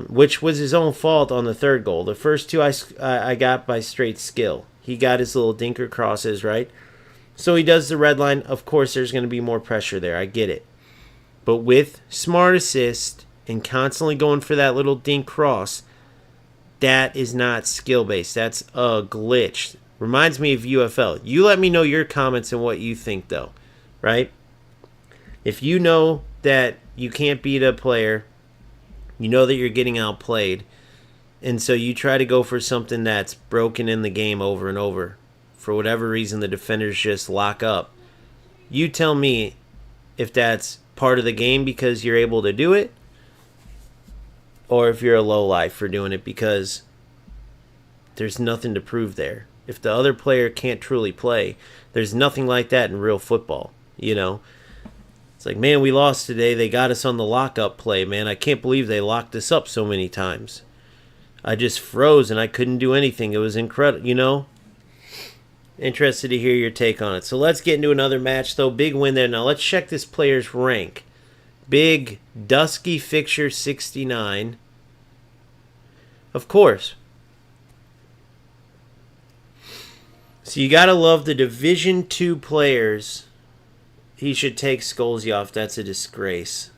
A: Which was his own fault on the third goal. The first two I got by straight skill. He got his little dinker crosses, right? So he does the red line. Of course, there's going to be more pressure there. I get it. But with Smart Assist and constantly going for that little dink cross, that is not skill-based. That's a glitch. Reminds me of UFL. You let me know your comments and what you think, though, right? If you know that you can't beat a player, you know that you're getting outplayed, and so you try to go for something that's broken in the game over and over. For whatever reason, the defenders just lock up. You tell me if that's part of the game because you're able to do it, or if you're a lowlife for doing it because there's nothing to prove there. If the other player can't truly play, there's nothing like that in real football, you know? It's like, man, we lost today. They got us on the lockup play, man. I can't believe they locked us up so many times. I just froze and I couldn't do anything. It was incredible, you know? Interested to hear your take on it. So let's get into another match, though. Big win there. Now let's check this player's rank. Big Dusky Fixture 69. Of course. So you got to love the Division 2 players. He should take Scholesy off. That's a disgrace.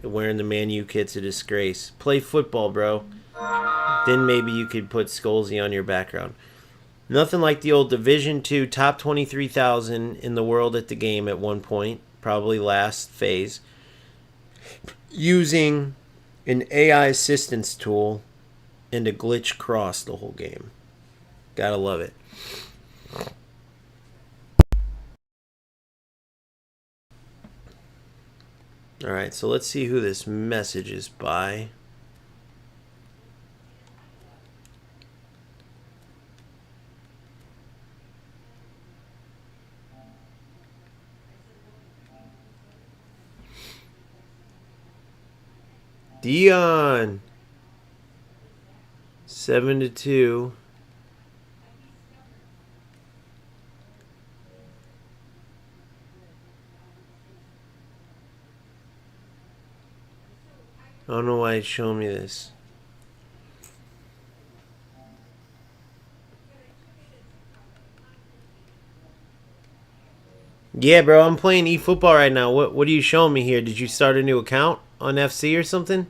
A: Wearing the Man U kit's a disgrace. Play football, bro. Then maybe you could put Scholesy on your background. Nothing like the old Division 2 top 23,000 in the world at the game at one point. Probably last phase. Using an AI assistance tool and a glitch cross the whole game. Gotta love it. Alright, so let's see who this message is by. Dion. 7-2. I don't know why it's showing me this. Yeah, bro, I'm playing eFootball right now. What are you showing me here? Did you start a new account on FC or something?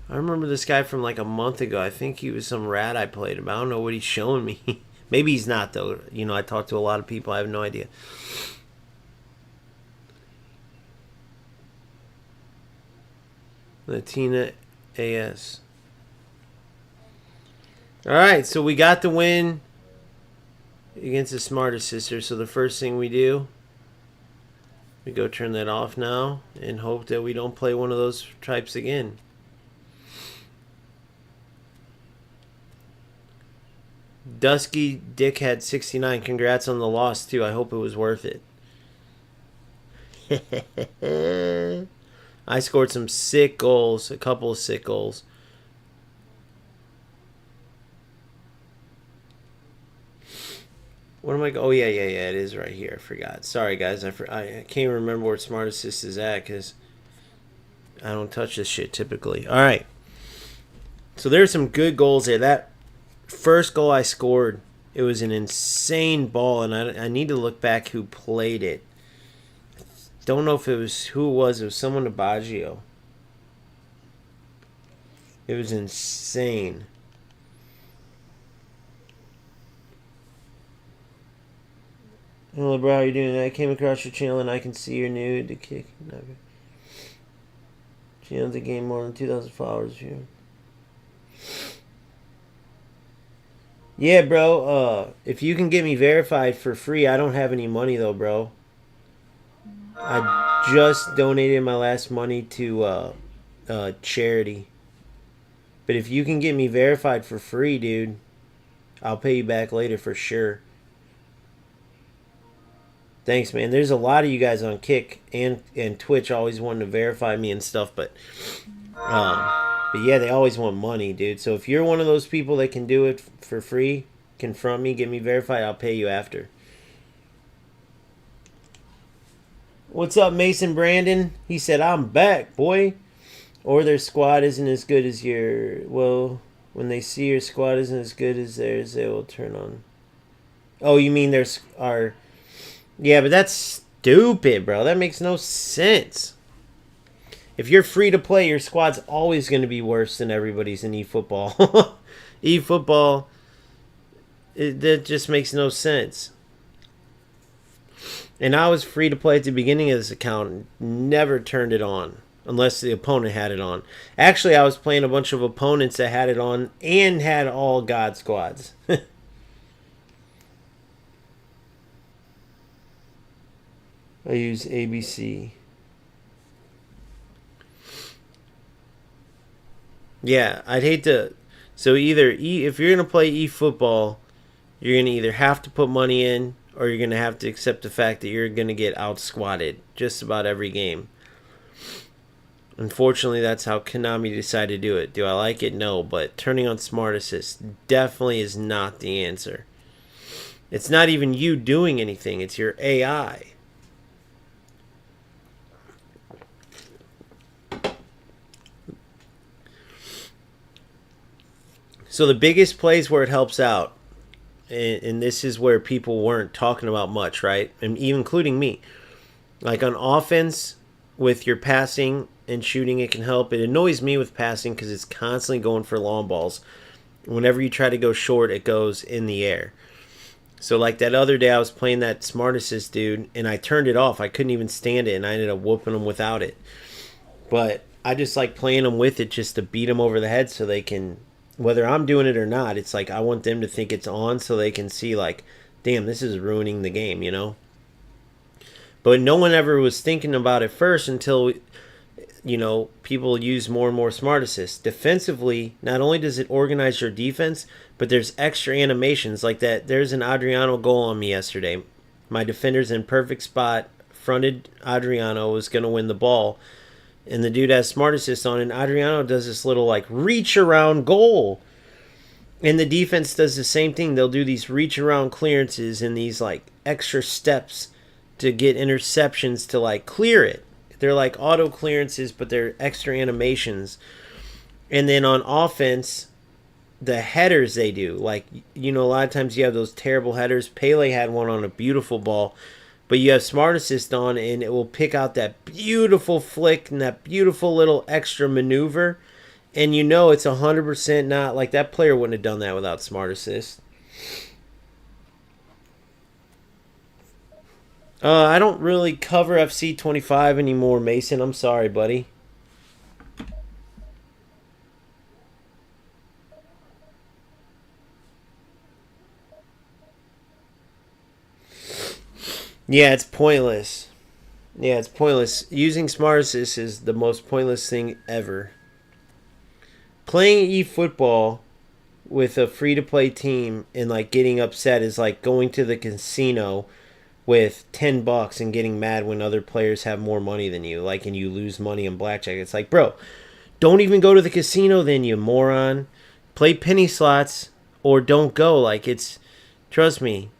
A: I remember this guy from like a month ago. I think he was some rat I played him. I don't know what he's showing me. Maybe he's not, though. You know, I talk to a lot of people. I have no idea. Latina AS. Alright, so we got the win against the Smarter Sister. So the first thing we do, we go turn that off now and hope that we don't play one of those types again. Dusky Dickhead 69, congrats on the loss too. I hope it was worth it. I scored some sick goals, a couple of sick goals. What am I? Oh yeah, it is right here. I forgot. Sorry guys, I can't remember where Smart Assist is at because I don't touch this shit typically. All right, so there's some good goals there. That first goal I scored, it was an insane ball, and I need to look back who played it. I don't know if it was who it was. It was someone to Baggio. It was insane. Hello, bro. How you doing? I came across your channel and I can see you're new to kick. Channel to gain more than 2,000 followers here. Yeah, bro. If you can get me verified for free, I don't have any money though, bro. I just donated my last money to charity. But if you can get me verified for free, dude, I'll pay you back later for sure. Thanks, man. There's a lot of you guys on Kick and Twitch always wanting to verify me and stuff, but yeah, they always want money, dude. So if you're one of those people that can do it for free, confront me, get me verified, I'll pay you after. What's up, Mason Brandon? He said, I'm back, boy. Or their squad isn't as good as your... Well, when they see your squad isn't as good as theirs, they will turn on. Oh, you mean there's our... Yeah, but that's stupid, bro. That makes no sense. If you're free to play, your squad's always going to be worse than everybody's in eFootball. eFootball, that just makes no sense. And I was free to play at the beginning of this account. Never turned it on. Unless the opponent had it on. Actually, I was playing a bunch of opponents that had it on and had all God squads. I use ABC. Yeah, I'd hate to... So either, if you're going to play eFootball, you're going to either have to put money in, or you're going to have to accept the fact that you're going to get out-squatted just about every game. Unfortunately, that's how Konami decided to do it. Do I like it? No, but turning on Smart Assist definitely is not the answer. It's not even you doing anything. It's your AI. So the biggest place where it helps out, and this is where people weren't talking about much, right? And even including me. Like on offense, with your passing and shooting, it can help. It annoys me with passing because it's constantly going for long balls. Whenever you try to go short, it goes in the air. So like that other day, I was playing that Smart Assist dude, and I turned it off. I couldn't even stand it, and I ended up whooping them without it. But I just like playing them with it just to beat them over the head so they can... Whether I'm doing it or not, it's like I want them to think it's on so they can see like, damn, this is ruining the game, you know? But no one ever was thinking about it first until, you know, people use more and more Smart Assists. Defensively, not only does it organize your defense, but there's extra animations like that. There's an Adriano goal on me yesterday. My defender's in perfect spot, fronted Adriano, was going to win the ball. And the dude has Smart Assist on, and Adriano does this little, like, reach-around goal. And the defense does the same thing. They'll do these reach-around clearances and these, like, extra steps to get interceptions to, like, clear it. They're like auto clearances, but they're extra animations. And then on offense, the headers they do. Like, you know, a lot of times you have those terrible headers. Pele had one on a beautiful ball. But you have Smart Assist on, and it will pick out that beautiful flick and that beautiful little extra maneuver. And you know it's 100% not... Like, that player wouldn't have done that without Smart Assist. I don't really cover FC 25 anymore, Mason. I'm sorry, buddy. Yeah, it's pointless. Yeah, it's pointless. Using Smart Assist is the most pointless thing ever. Playing eFootball with a free-to-play team and like getting upset is like going to the casino with $10 and getting mad when other players have more money than you, like, and you lose money on blackjack. It's like, bro, don't even go to the casino then, you moron. Play penny slots or don't go. Like, it's, trust me.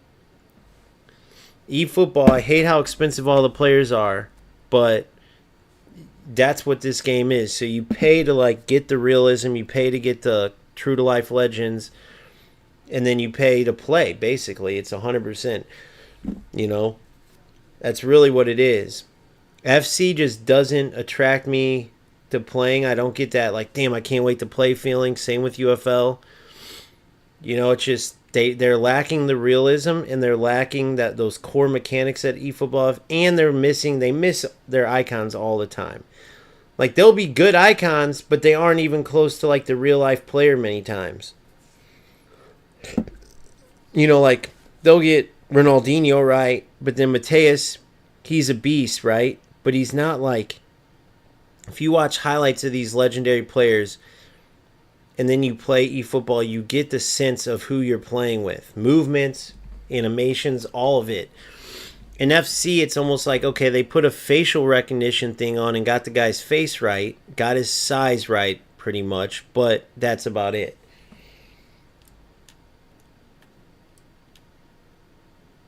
A: eFootball, I hate how expensive all the players are, but that's what this game is. So you pay to like get the realism, you pay to get the true to life legends, and then you pay to play. Basically, it's 100%. You know, that's really what it is. FC just doesn't attract me to playing. I don't get that, like, damn, I can't wait to play feeling. Same with UFL. It's just they're lacking the realism, and they're lacking those core mechanics that eFootball have, and they miss their icons all the time. Like, they'll be good icons, but they aren't even close to, like, the real life player many times. Like, they'll get Ronaldinho, right? But then Mateus, he's a beast, right? But he's not like, if you watch highlights of these legendary players and then you play eFootball, you get the sense of who you're playing with. Movements, animations, all of it. In FC, it's almost like, okay, they put a facial recognition thing on and got the guy's face right, got his size right, pretty much, but that's about it.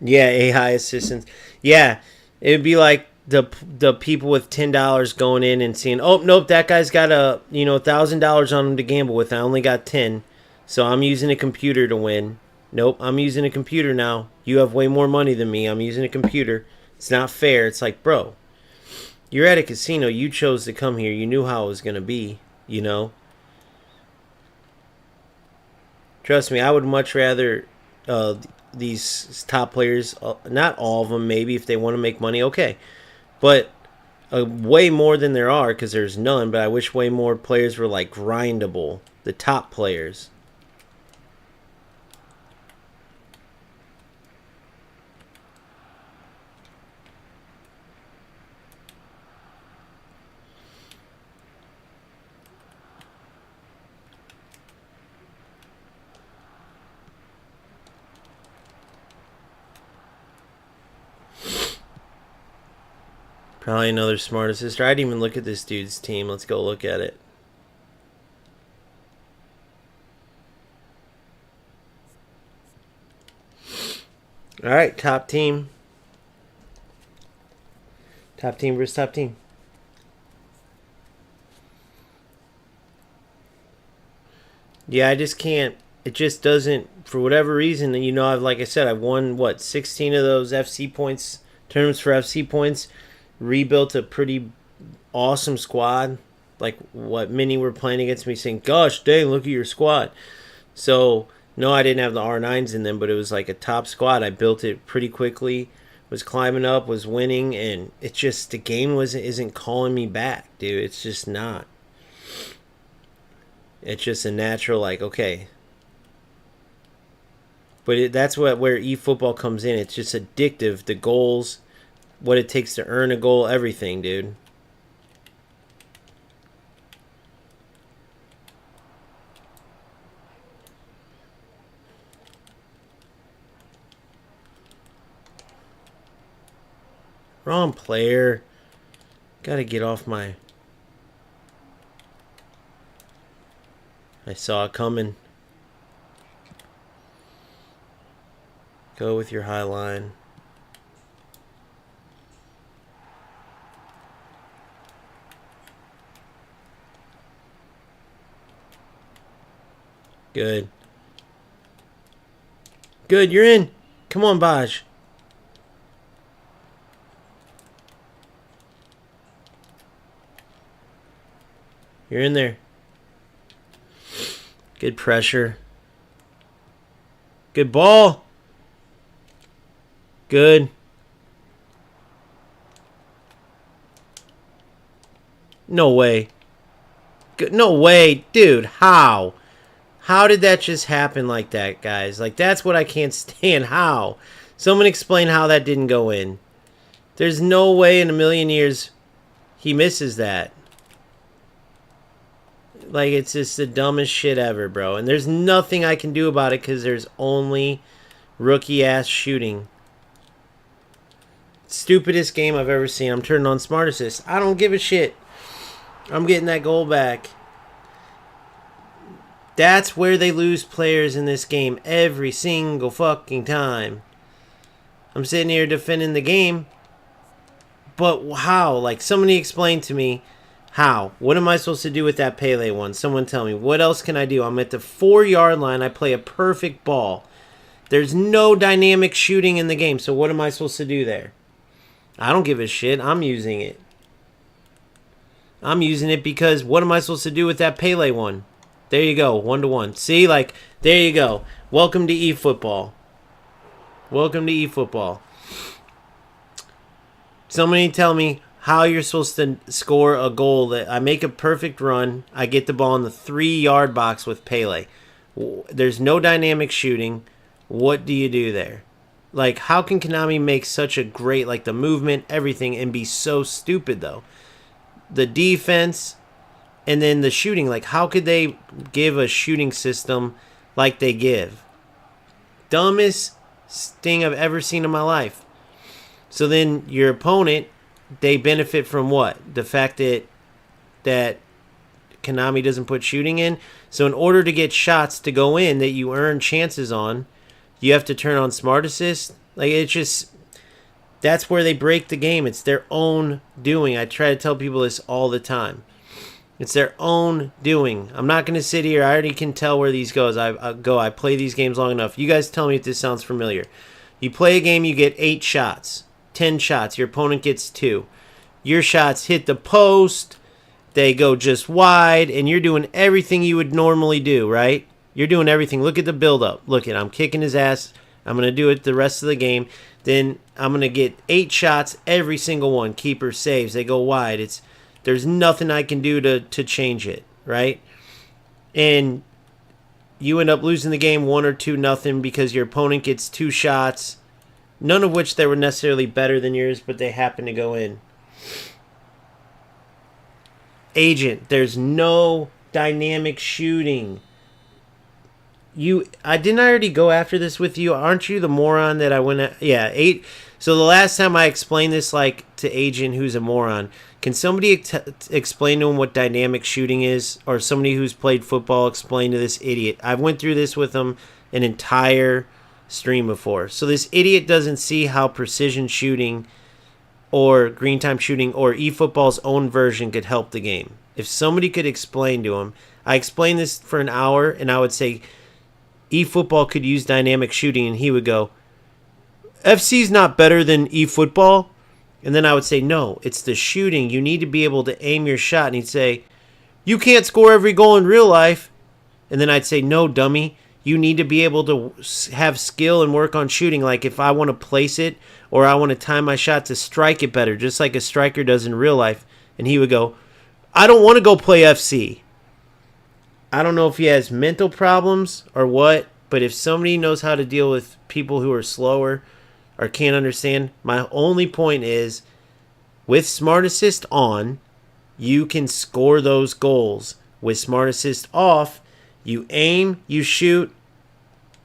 A: Yeah, AI assistants. Yeah, it would be like the people with $10 going in and seeing, oh nope, that guy's got $1,000 on him to gamble with. I only got 10, so I'm using a computer to win. Nope, I'm using a computer now. You have way more money than me. I'm using a computer. It's not fair. It's like, bro, you're at a casino. You chose to come here. You knew how it was gonna be. Trust me, I would much rather these top players, not all of them, maybe if they want to make money, okay, but way more than there are, because there's none. But I wish way more players were like grindable. The top players. Probably another smart assist. I didn't even look at this dude's team. Let's go look at it. All right, top team. Top team versus top team. Yeah, I just can't. It just doesn't, for whatever reason. Like I said, I've won, 16 of those FC points, tournaments for FC points. Rebuilt a pretty awesome squad. Like what many were playing against me saying, gosh dang, look at your squad. So no, I didn't have the R9s in them, but it was like a top squad. I built it pretty quickly, was climbing up, was winning, and it's just the game isn't calling me back, dude. It's just not. It's just a natural, like, okay. But that's where eFootball comes in. It's just addictive. The goals, what it takes to earn a goal, everything, dude. Wrong player. Gotta get off my... I saw it coming. Go with your high line. Good. Good, you're in. Come on, Baj. You're in there. Good pressure. Good ball. Good. No way. Good. No way. Dude, how? How did that just happen like that, guys? Like, that's what I can't stand. How? Someone explain how that didn't go in. There's no way in a million years he misses that. Like, it's just the dumbest shit ever, bro. And there's nothing I can do about it because there's only rookie-ass shooting. Stupidest game I've ever seen. I'm turning on Smart Assist. I don't give a shit. I'm getting that goal back. That's where they lose players in this game every single fucking time. I'm sitting here defending the game. But how? Like, somebody explain to me how. What am I supposed to do with that Pele one? Someone tell me. What else can I do? I'm at the 4-yard line. I play a perfect ball. There's no dynamic shooting in the game. So what am I supposed to do there? I don't give a shit. I'm using it. I'm using it because what am I supposed to do with that Pele one? There you go, 1-to-1. See, like, there you go. Welcome to eFootball. Welcome to eFootball. Somebody tell me how you're supposed to score a goal that I make a perfect run. I get the ball in the 3-yard box with Pele. There's no dynamic shooting. What do you do there? Like, how can Konami make such a great, like, the movement, everything, and be so stupid, though? The defense and then the shooting. Like, how could they give a shooting system like they give? Dumbest thing I've ever seen in my life. So then your opponent, they benefit from what? The fact that Konami doesn't put shooting in. So in order to get shots to go in that you earn chances on, you have to turn on Smart Assist. Like, it's just, that's where they break the game. It's their own doing. I try to tell people this all the time. It's their own doing. I'm not going to sit here. I already can tell where these goes. I play these games long enough. You guys tell me if this sounds familiar. You play a game, you get 8 shots, 10 shots. Your opponent gets 2. Your shots hit the post. They go just wide, and you're doing everything you would normally do, right? You're doing everything. Look at the build-up. Look at, I'm kicking his ass. I'm going to do it the rest of the game. Then I'm going to get 8 shots, every single one. Keeper saves. They go wide. There's nothing I can do to change it, right? And you end up losing the game 1 or 2-0 because your opponent gets 2 shots, none of which they were necessarily better than yours, but they happen to go in. Agent, there's no dynamic shooting. I didn't already go after this with you? Aren't you the moron that I went at? Yeah, 8. So the last time I explained this, like, to Agent who's a moron, can somebody explain to him what dynamic shooting is? Or somebody who's played football explain to this idiot? I went through this with him an entire stream before. So this idiot doesn't see how precision shooting or green time shooting or eFootball's own version could help the game. If somebody could explain to him, I explained this for an hour and I would say eFootball could use dynamic shooting, and he would go, FC's not better than eFootball? And then I would say, no, it's the shooting. You need to be able to aim your shot. And he'd say, you can't score every goal in real life. And then I'd say, no, dummy. You need to be able to have skill and work on shooting. Like if I want to place it or I want to time my shot to strike it better, just like a striker does in real life. And he would go, I don't want to go play FC. I don't know if he has mental problems or what, but if somebody knows how to deal with people who are slower or can't understand, my only point is with Smart Assist on, you can score those goals. With Smart Assist off, you aim, you shoot,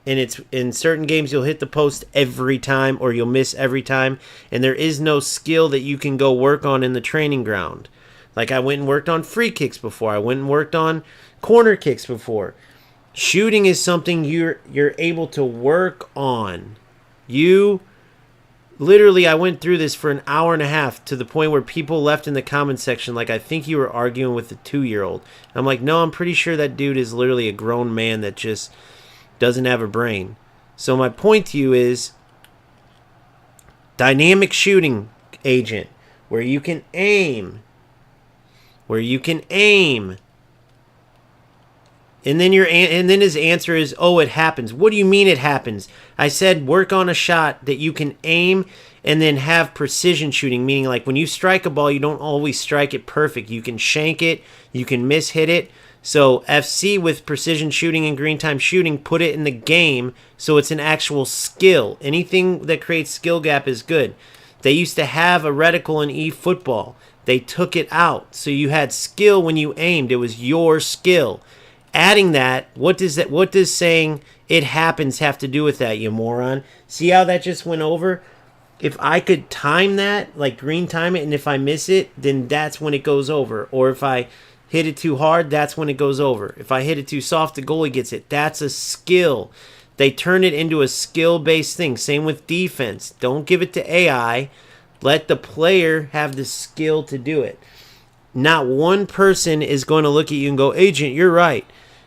A: and it's in certain games you'll hit the post every time or you'll miss every time, and there is no skill that you can go work on in the training ground. Like I went and worked on free kicks before. I went and worked on corner kicks before. Shooting is something you're able to work on. Literally, I went through this for an hour and a half to the point where people left in the comment section like, I think you were arguing with a 2-year-old. I'm like, no, I'm pretty sure that dude is literally a grown man that just doesn't have a brain. So my point to you is dynamic shooting, Agent, where you can aim. And then his answer is, oh, it happens. What do you mean it happens? I said work on a shot that you can aim and then have precision shooting, meaning like when you strike a ball, you don't always strike it perfect. You can shank it, you can mishit it. So FC with precision shooting and green time shooting, put it in the game so it's an actual skill. Anything that creates skill gap is good. They used to have a reticle in eFootball. They took it out. So you had skill when you aimed. It was your skill. Adding that, what does saying it happens have to do with that, you moron? See how that just went over? If I could time that, like green time it, and if I miss it, then that's when it goes over. Or if I hit it too hard, that's when it goes over. If I hit it too soft, the goalie gets it. That's a skill. They turn it into a skill-based thing. Same with defense. Don't give it to AI. Let the player have the skill to do it. Not one person is going to look at you and go, Agent, you're right.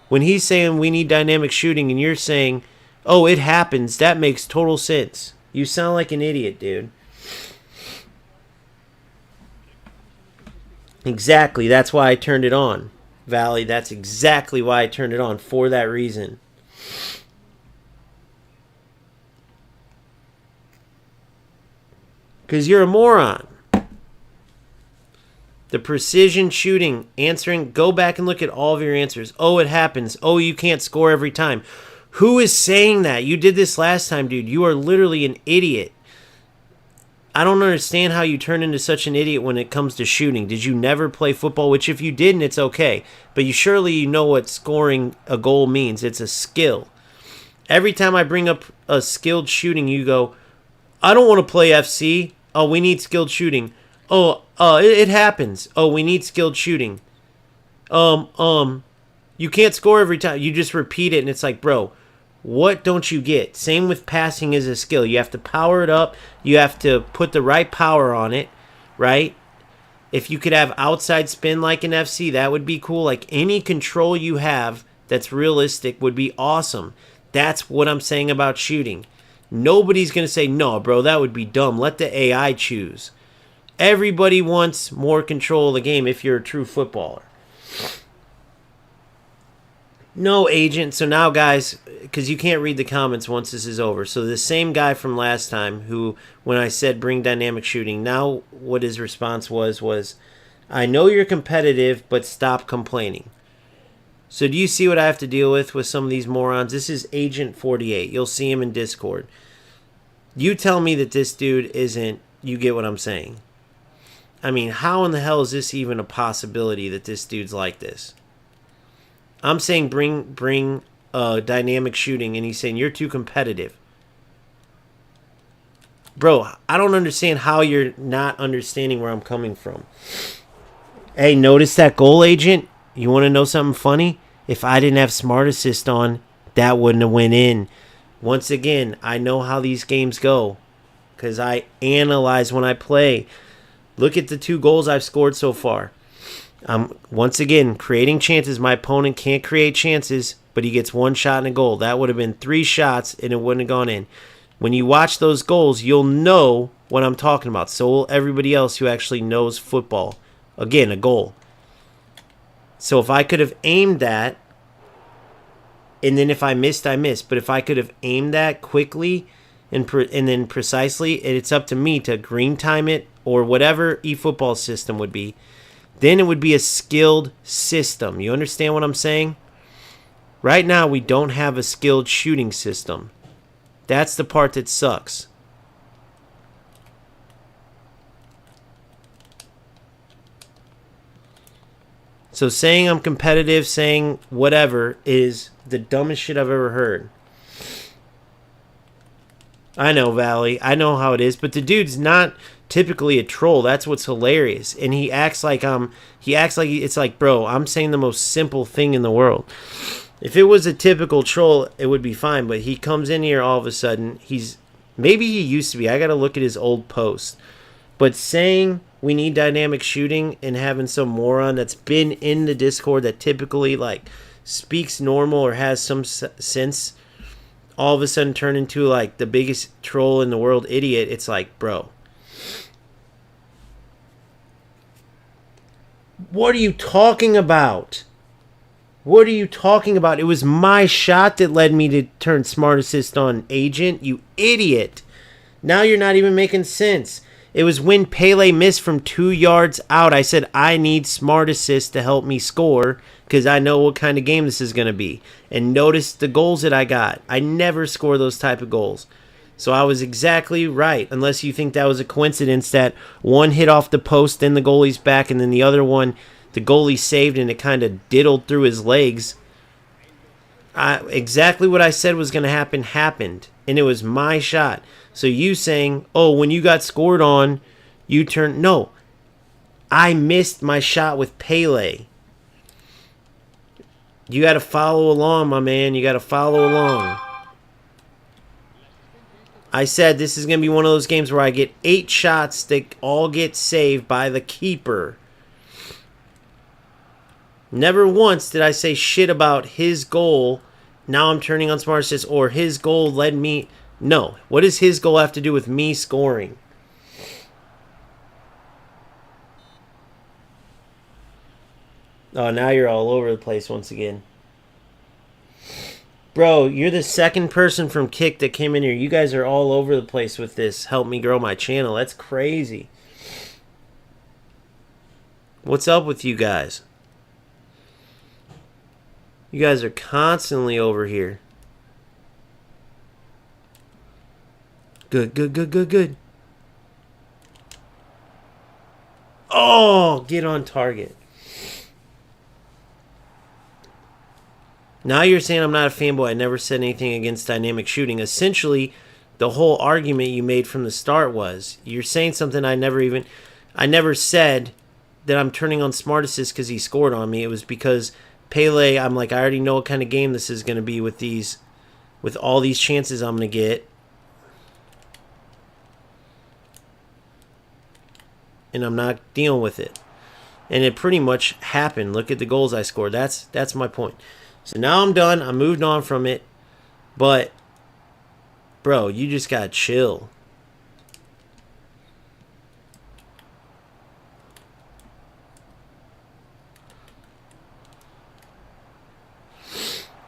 A: When he's saying we need dynamic shooting and you're saying, oh, it happens, that makes total sense. You sound like an idiot, dude. Exactly. That's why I turned it on. Valley, that's exactly why I turned it on, for that reason. Because you're a moron. The precision shooting, answering, go back and look at all of your answers. Oh, it happens. Oh, you can't score every time. Who is saying that? You did this last time, dude. You are literally an idiot. I don't understand how you turn into such an idiot when it comes to shooting. Did you never play football? Which if you didn't, it's okay. But you know what scoring a goal means. It's a skill. Every time I bring up a skilled shooting, you go, I don't want to play FC. Oh, we need skilled shooting. Oh, it happens. Oh, we need skilled shooting. You can't score every time. You just repeat it, and it's like, bro, what don't you get? Same with passing is a skill. You have to power it up. You have to put the right power on it, right? If you could have outside spin like an FC, that would be cool. Like any control you have that's realistic would be awesome. That's what I'm saying about shooting. Nobody's going to say, no, bro, that would be dumb. Let the AI choose. Everybody wants more control of the game if you're a true footballer. No, agent. So now, guys, because you can't read the comments once this is over. So the same guy from last time who, when I said bring dynamic shooting, now what his response was, I know you're competitive, but stop complaining. So do you see what I have to deal with some of these morons? This is Agent 48. You'll see him in Discord. You tell me that this dude isn't, you get what I'm saying. I mean, how in the hell is this even a possibility that this dude's like this? I'm saying bring dynamic shooting, and he's saying you're too competitive. Bro, I don't understand how you're not understanding where I'm coming from. Hey, notice that goal, agent? You want to know something funny? If I didn't have Smart Assist on, that wouldn't have went in. Once again, I know how these games go because I analyze when I play. Look at the 2 goals I've scored so far. Once again, creating chances. My opponent can't create chances, but he gets 1 shot and a goal. That would have been 3 shots, and it wouldn't have gone in. When you watch those goals, you'll know what I'm talking about. So will everybody else who actually knows football. Again, a goal. So if I could have aimed that, and then if I missed, I missed. But if I could have aimed that quickly and then precisely, it's up to me to green time it or whatever eFootball system would be. Then it would be a skilled system. You understand what I'm saying? Right now, we don't have a skilled shooting system. That's the part that sucks. So saying I'm competitive, saying whatever, is the dumbest shit I've ever heard. I know, Valley. I know how it is. But the dude's not typically a troll. That's what's hilarious. And he acts like it's like, bro, I'm saying the most simple thing in the world. If it was a typical troll, it would be fine. But he comes in here all of a sudden. Maybe he used to be. I got to look at his old post. But saying we need dynamic shooting and having some moron that's been in the Discord that typically like speaks normal or has some sense all of a sudden turn into like the biggest troll in the world idiot. It's like, bro, what are you talking about? What are you talking about? It was my shot that led me to turn Smart Assist on, agent. You idiot. Now you're not even making sense. It was when Pele missed from 2 yards out. I said, I need Smart Assist to help me score because I know what kind of game this is going to be. And notice the goals that I got. I never score those type of goals. So I was exactly right, unless you think that was a coincidence that one hit off the post, then the goalie's back, and then the other one, the goalie saved, and it kind of diddled through his legs. Exactly what I said was going to happen happened, and it was my shot. So you saying, oh, when you got scored on, you turned... No, I missed my shot with Pele. You got to follow along, my man. You got to follow along. I said this is going to be one of those games where I get 8 shots that all get saved by the keeper. Never once did I say shit about his goal. Now I'm turning on Smart Assist, or his goal led me... No. What does his goal have to do with me scoring? Oh, now you're all over the place once again. Bro, you're the second person from Kick that came in here. You guys are all over the place with this. Help me grow my channel. That's crazy. What's up with you guys? You guys are constantly over here. Good, good, good, good, good. Oh, get on target. Now you're saying I'm not a fanboy. I never said anything against dynamic shooting. Essentially, the whole argument you made from the start was you're saying something I never said that I'm turning on Smart Assist because he scored on me. It was because Pele, I'm like, I already know what kind of game this is going to be with all these chances I'm going to get. And I'm not dealing with it. And it pretty much happened. Look at the goals I scored. That's my point. So now I'm done. I moved on from it. But, bro, you just got to chill.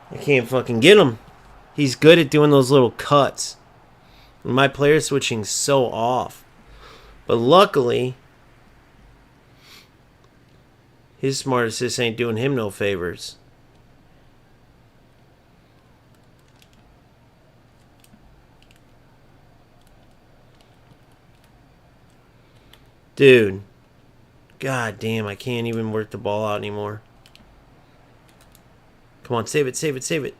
A: I can't fucking get him. He's good at doing those little cuts. And my player switching's so off. But luckily, his Smart Assist ain't doing him no favors. Dude. God damn, I can't even work the ball out anymore. Come on, save it, save it, save it.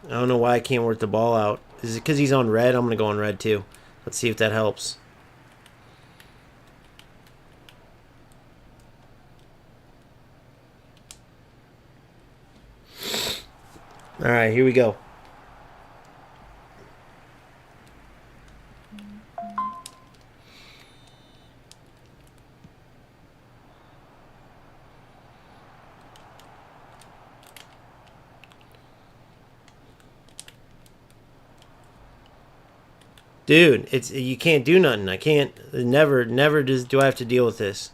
A: I don't know why I can't work the ball out. Is it because he's on red? I'm going to go on red too. Let's see if that helps. Alright, here we go. Dude, you can't do nothing. I can't. Never do I have to deal with this.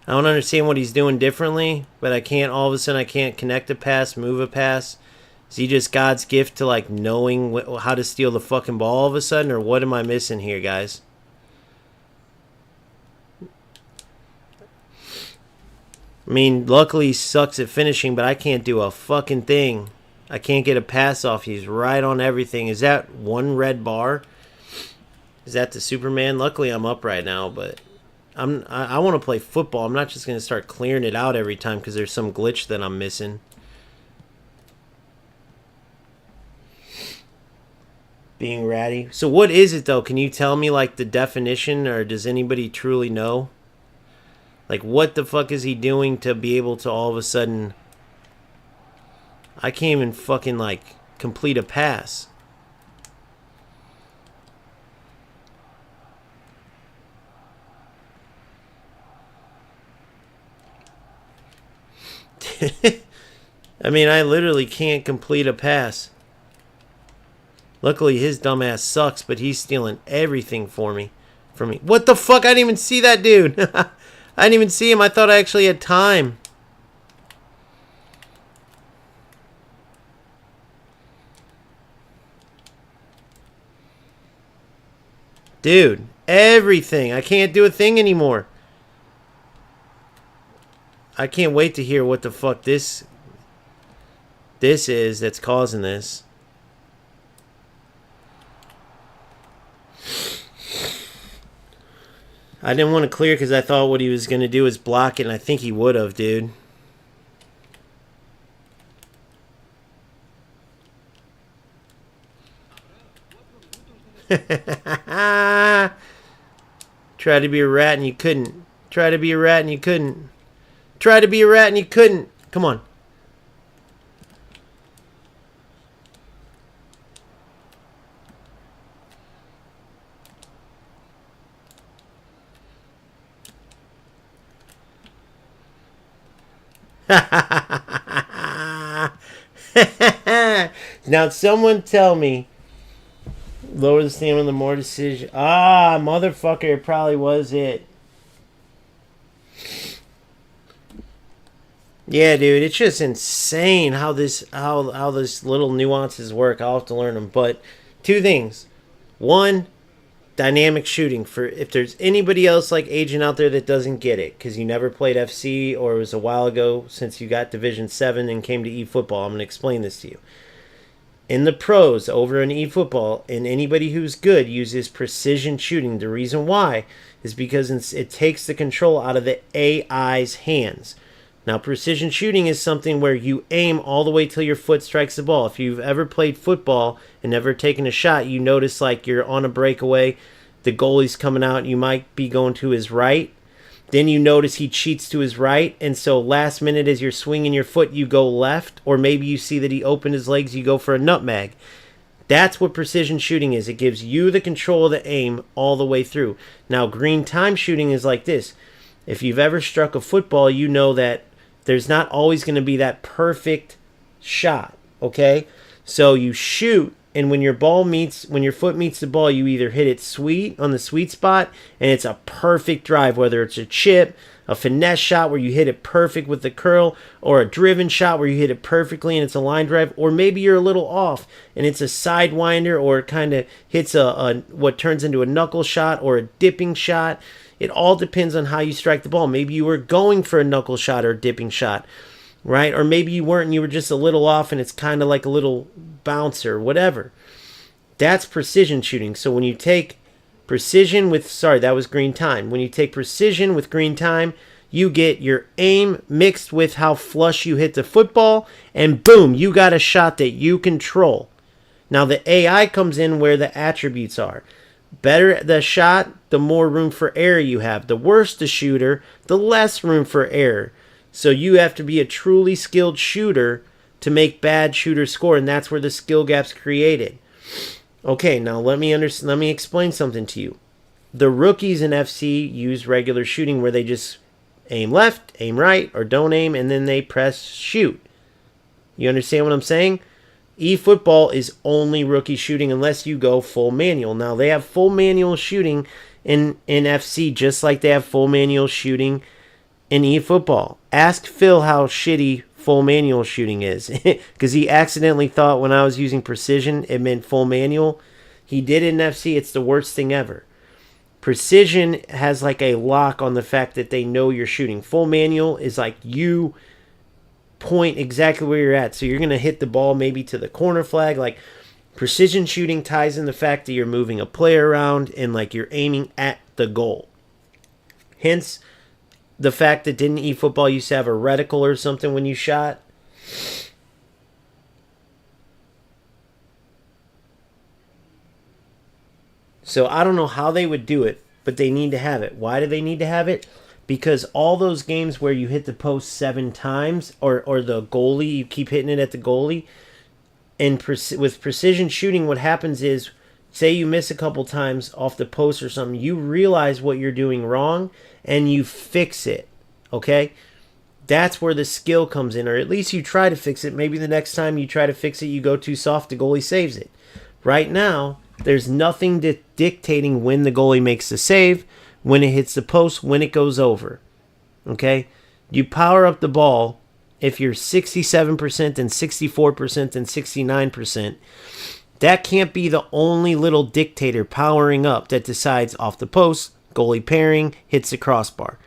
A: I don't understand what he's doing differently, but I can't. All of a sudden, I can't connect a pass, move a pass. Is he just God's gift to like knowing how to steal the fucking ball all of a sudden, or what am I missing here, guys? I mean, luckily he sucks at finishing, but I can't do a fucking thing. I can't get a pass off. He's right on everything. Is that one red bar? Is that the Superman? Luckily, I'm up right now, but I want to play football. I'm not just going to start clearing it out every time because there's some glitch that I'm missing. Being ratty. So what is it, though? Can you tell me, like, the definition, or does anybody truly know? Like, what the fuck is he doing to be able to all of a sudden... I can't even fucking, like, complete a pass. I mean, I literally can't complete a pass. Luckily, his dumbass sucks, but he's stealing everything from me. What the fuck? I didn't even see that dude. I didn't even see him. I thought I actually had time. Dude, everything. I can't do a thing anymore. I can't wait to hear what the fuck this is that's causing this. I didn't want to clear because I thought what he was going to do is block it, and I think he would have, dude. Try to be a rat and you couldn't. Try to be a rat and you couldn't. Try to be a rat and you couldn't. Come on. Now someone tell me, lower the stamina, the more decision. Ah, motherfucker, it probably was it. Yeah, dude, it's just insane how this little nuances work. I'll have to learn them. But two things. One, dynamic shooting. For if there's anybody else like Agent out there that doesn't get it, because you never played FC or it was a while ago since you got Division 7 and came to eFootball, I'm going to explain this to you. In the pros over in eFootball, and anybody who's good uses precision shooting. The reason why is because it takes the control out of the AI's hands. Now, precision shooting is something where you aim all the way till your foot strikes the ball. If you've ever played football and never taken a shot, you notice like you're on a breakaway, the goalie's coming out, you might be going to his right. Then you notice he cheats to his right, and so last minute as you're swinging your foot, you go left, or maybe you see that he opened his legs, you go for a nutmeg. That's what precision shooting is. It gives you the control of the aim all the way through. Now, green time shooting is like this. If you've ever struck a football, you know that there's not always going to be that perfect shot, okay? So you shoot, and when your foot meets the ball, you either hit it sweet on the sweet spot, and it's a perfect drive, whether it's a chip, a finesse shot where you hit it perfect with the curl, or a driven shot where you hit it perfectly and it's a line drive, or maybe you're a little off and it's a sidewinder, or it kind of hits a what turns into a knuckle shot or a dipping shot. It all depends on how you strike the ball. Maybe you were going for a knuckle shot or a dipping shot, right? Or maybe you weren't and you were just a little off and it's kind of like a little bouncer, whatever. That's precision shooting. So when you take precision with, that was green time. When you take precision with green time, you get your aim mixed with how flush you hit the football, and boom, you got a shot that you control. Now the AI comes in where the attributes are. Better the shot, the more room for error you have. The worse the shooter, the less room for error. So you have to be a truly skilled shooter to make bad shooters score, and that's where the skill gap's created. Okay, now let me explain something to you. The rookies in FC use regular shooting where they just aim left, aim right, or don't aim, and then they press shoot. You understand what I'm saying? eFootball is only rookie shooting unless you go full manual. Now, they have full manual shooting in FC just like they have full manual shooting in eFootball. Ask Phil how shitty full manual shooting is, because he accidentally thought when I was using precision it meant full manual. He did it in FC. It's the worst thing ever. Precision has like a lock on the fact that they know you're shooting. Full manual is like you point exactly where you're at. So you're going to hit the ball maybe to the corner flag. Like, precision shooting ties in the fact that you're moving a player around and like you're aiming at the goal. Hence the fact that didn't eFootball used to have a reticle or something when you shot? So I don't know how they would do it, but they need to have it. Why do they need to have it? Because all those games where you hit the post 7 times, or the goalie, you keep hitting it at the goalie, and with precision shooting, what happens is, say you miss a couple times off the post or something, you realize what you're doing wrong, and you fix it, okay? That's where the skill comes in, or at least you try to fix it. Maybe the next time you try to fix it, you go too soft, the goalie saves it. Right now, there's nothing dictating when the goalie makes the save, when it hits the post, when it goes over. Okay? You power up the ball if you're 67% and 64% and 69%. That can't be the only little dictator powering up that decides off the post, goalie pairing, hits the crossbar.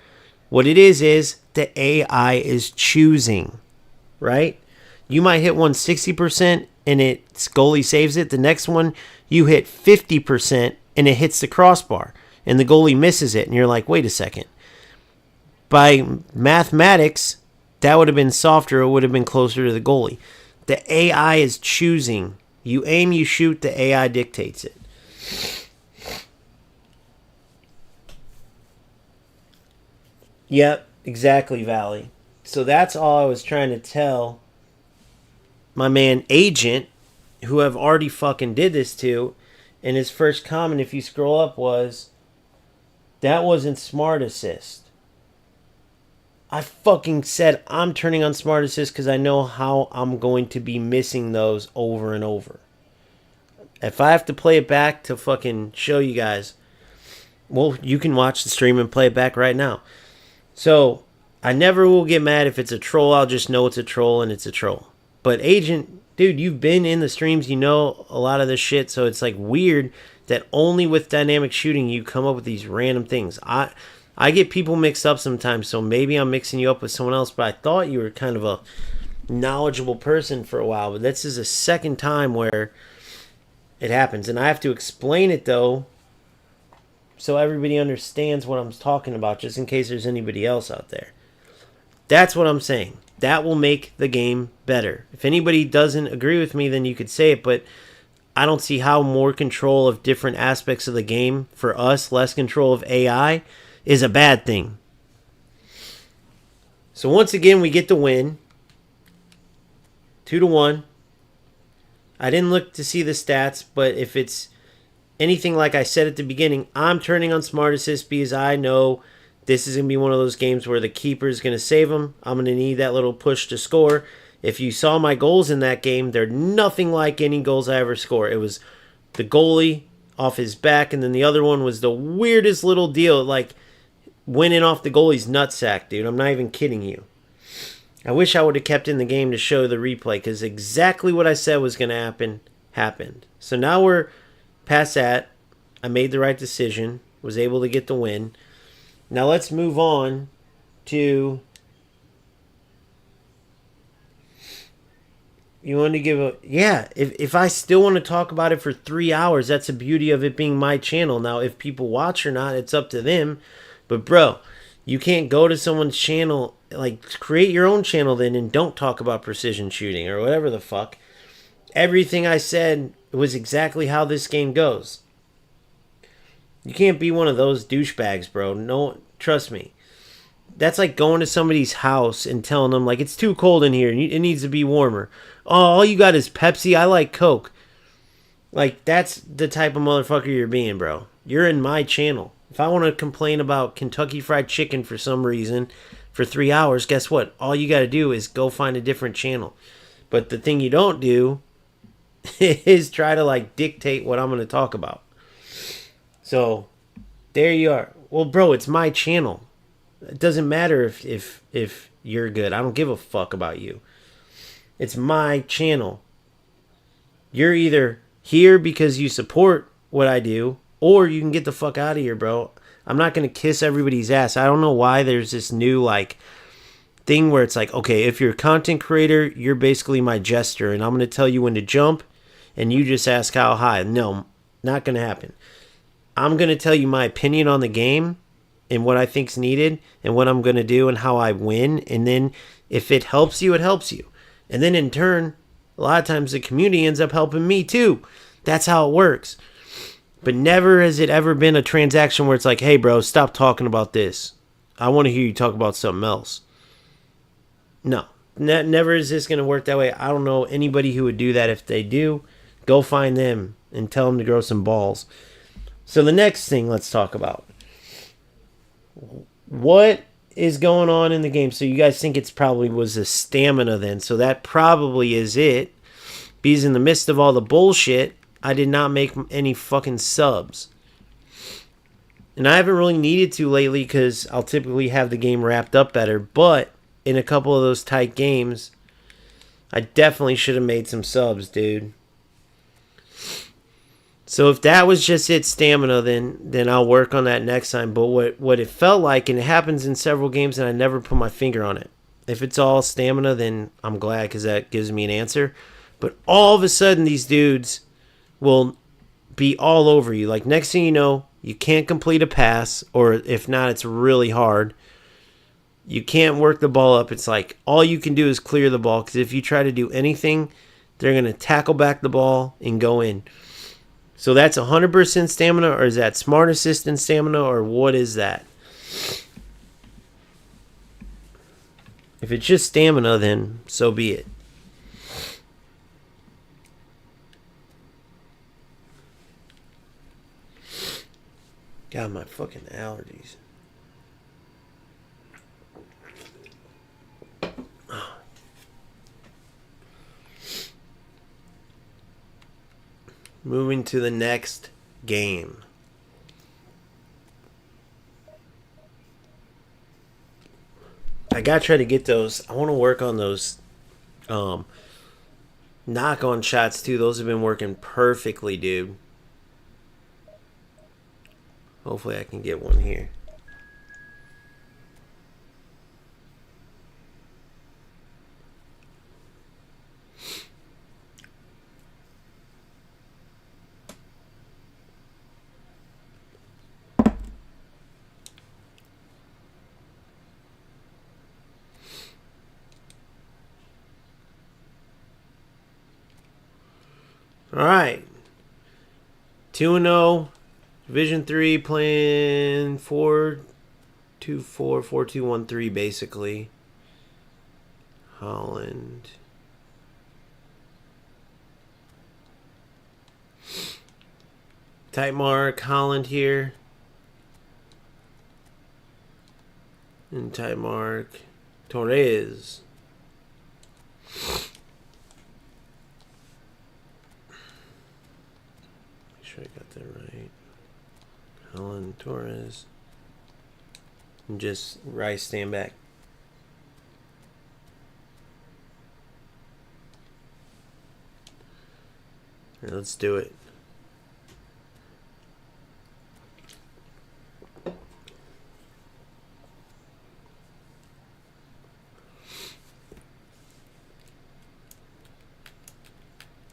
A: What it is the AI is choosing, right? You might hit one 60% and its goalie saves it. The next one, you hit 50% and it hits the crossbar and the goalie misses it. And you're like, wait a second. By mathematics, that would have been softer. It would have been closer to the goalie. The AI is choosing. You aim, you shoot, the AI dictates it. Yep, exactly, Valley. So that's all I was trying to tell my man Agent, who I've already fucking did this to, and his first comment, if you scroll up, was, that wasn't Smart Assist. I fucking said I'm turning on Smart Assist because I know how I'm going to be missing those over and over. If I have to play it back to fucking show you guys, well, you can watch the stream and play it back right now. So, I never will get mad if it's a troll. I'll just know it's a troll and it's a troll. But Agent, dude, you've been in the streams. You know a lot of this shit. So it's like weird that only with dynamic shooting you come up with these random things. I get people mixed up sometimes. So maybe I'm mixing you up with someone else. But I thought you were kind of a knowledgeable person for a while. But this is the second time where it happens. And I have to explain it, though, so everybody understands what I'm talking about, just in case there's anybody else out there. That's what I'm saying. That will make the game better. If anybody doesn't agree with me, then you could say it, but I don't see how more control of different aspects of the game for us, less control of AI, is a bad thing. So once again, we get the win. 2-1. I didn't look to see the stats, but if it's anything like I said at the beginning, I'm turning on Smart Assist because I know this is going to be one of those games where the keeper is going to save them. I'm going to need that little push to score. If you saw my goals in that game, they're nothing like any goals I ever score. It was the goalie off his back, and then the other one was the weirdest little deal, like winning off the goalie's nutsack, dude. I'm not even kidding you. I wish I would have kept in the game to show the replay, because exactly what I said was going to happen happened. So now we're past that. I made the right decision, was able to get the win. Now let's move on to... You want to give a... Yeah, if I still want to talk about it for 3 hours, that's the beauty of it being my channel. Now, if people watch or not, it's up to them. But, bro, you can't go to someone's channel, like, create your own channel then and don't talk about precision shooting or whatever the fuck. Everything I said was exactly how this game goes. You can't be one of those douchebags, bro. No, trust me. That's like going to somebody's house and telling them, like, it's too cold in here and it needs to be warmer. Oh, all you got is Pepsi? I like Coke. Like, that's the type of motherfucker you're being, bro. You're in my channel. If I want to complain about Kentucky Fried Chicken for some reason for 3 hours, guess what? All you got to do is go find a different channel. But the thing you don't do is try to, like, dictate what I'm going to talk about. So, there you are. Well, bro, it's my channel. It doesn't matter if you're good. I don't give a fuck about you. It's my channel. You're either here because you support what I do, or you can get the fuck out of here, bro. I'm not going to kiss everybody's ass. I don't know why there's this new, like, thing where it's like, okay, if you're a content creator, you're basically my jester, and I'm going to tell you when to jump, and you just ask how high. No, not going to happen. I'm going to tell you my opinion on the game and what I think's needed and what I'm going to do and how I win. And then if it helps you, it helps you. And then in turn, a lot of times the community ends up helping me too. That's how it works. But never has it ever been a transaction where it's like, hey, bro, stop talking about this. I want to hear you talk about something else. No. Never is this going to work that way. I don't know anybody who would do that. If they do, go find them and tell them to grow some balls. So the next thing let's talk about. What is going on in the game? So you guys think it's probably was a stamina then. So that probably is it. Because in the midst of all the bullshit, I did not make any fucking subs. And I haven't really needed to lately because I'll typically have the game wrapped up better. But in a couple of those tight games, I definitely should have made some subs, dude. So if that was just it, stamina, then I'll work on that next time. But what it felt like, and it happens in several games, and I never put my finger on it. If it's all stamina, then I'm glad because that gives me an answer. But all of a sudden, these dudes will be all over you. Like, next thing you know, you can't complete a pass, or if not, it's really hard. You can't work the ball up. It's like all you can do is clear the ball, because if you try to do anything, they're going to tackle back the ball and go in. So that's 100% stamina, or is that smart assistant stamina, or what is that? If it's just stamina, then so be it. God, my fucking allergies. Moving to the next game. I gotta try to get those. I want to work on those knock-on shots too. Those have been working perfectly, dude. Hopefully I can get one here. All right. 2-0. Division 3 playing 4-2-4, 4-2-1-3 basically. Holland. Tight mark, Holland here. And tight mark, Torres. Make sure I got that right. Holland, Torres. And just Rice stand back. Right, let's do it.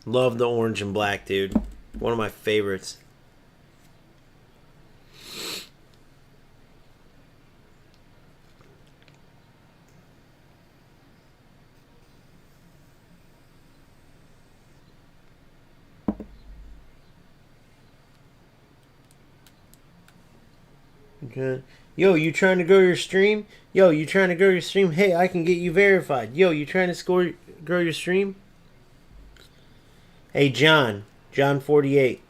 A: Love the orange and black, dude. One of my favorites. Okay. Yo, you trying to grow your stream? Yo, you trying to grow your stream? Hey, I can get you verified. Yo, you trying to grow your stream? Hey, John 48.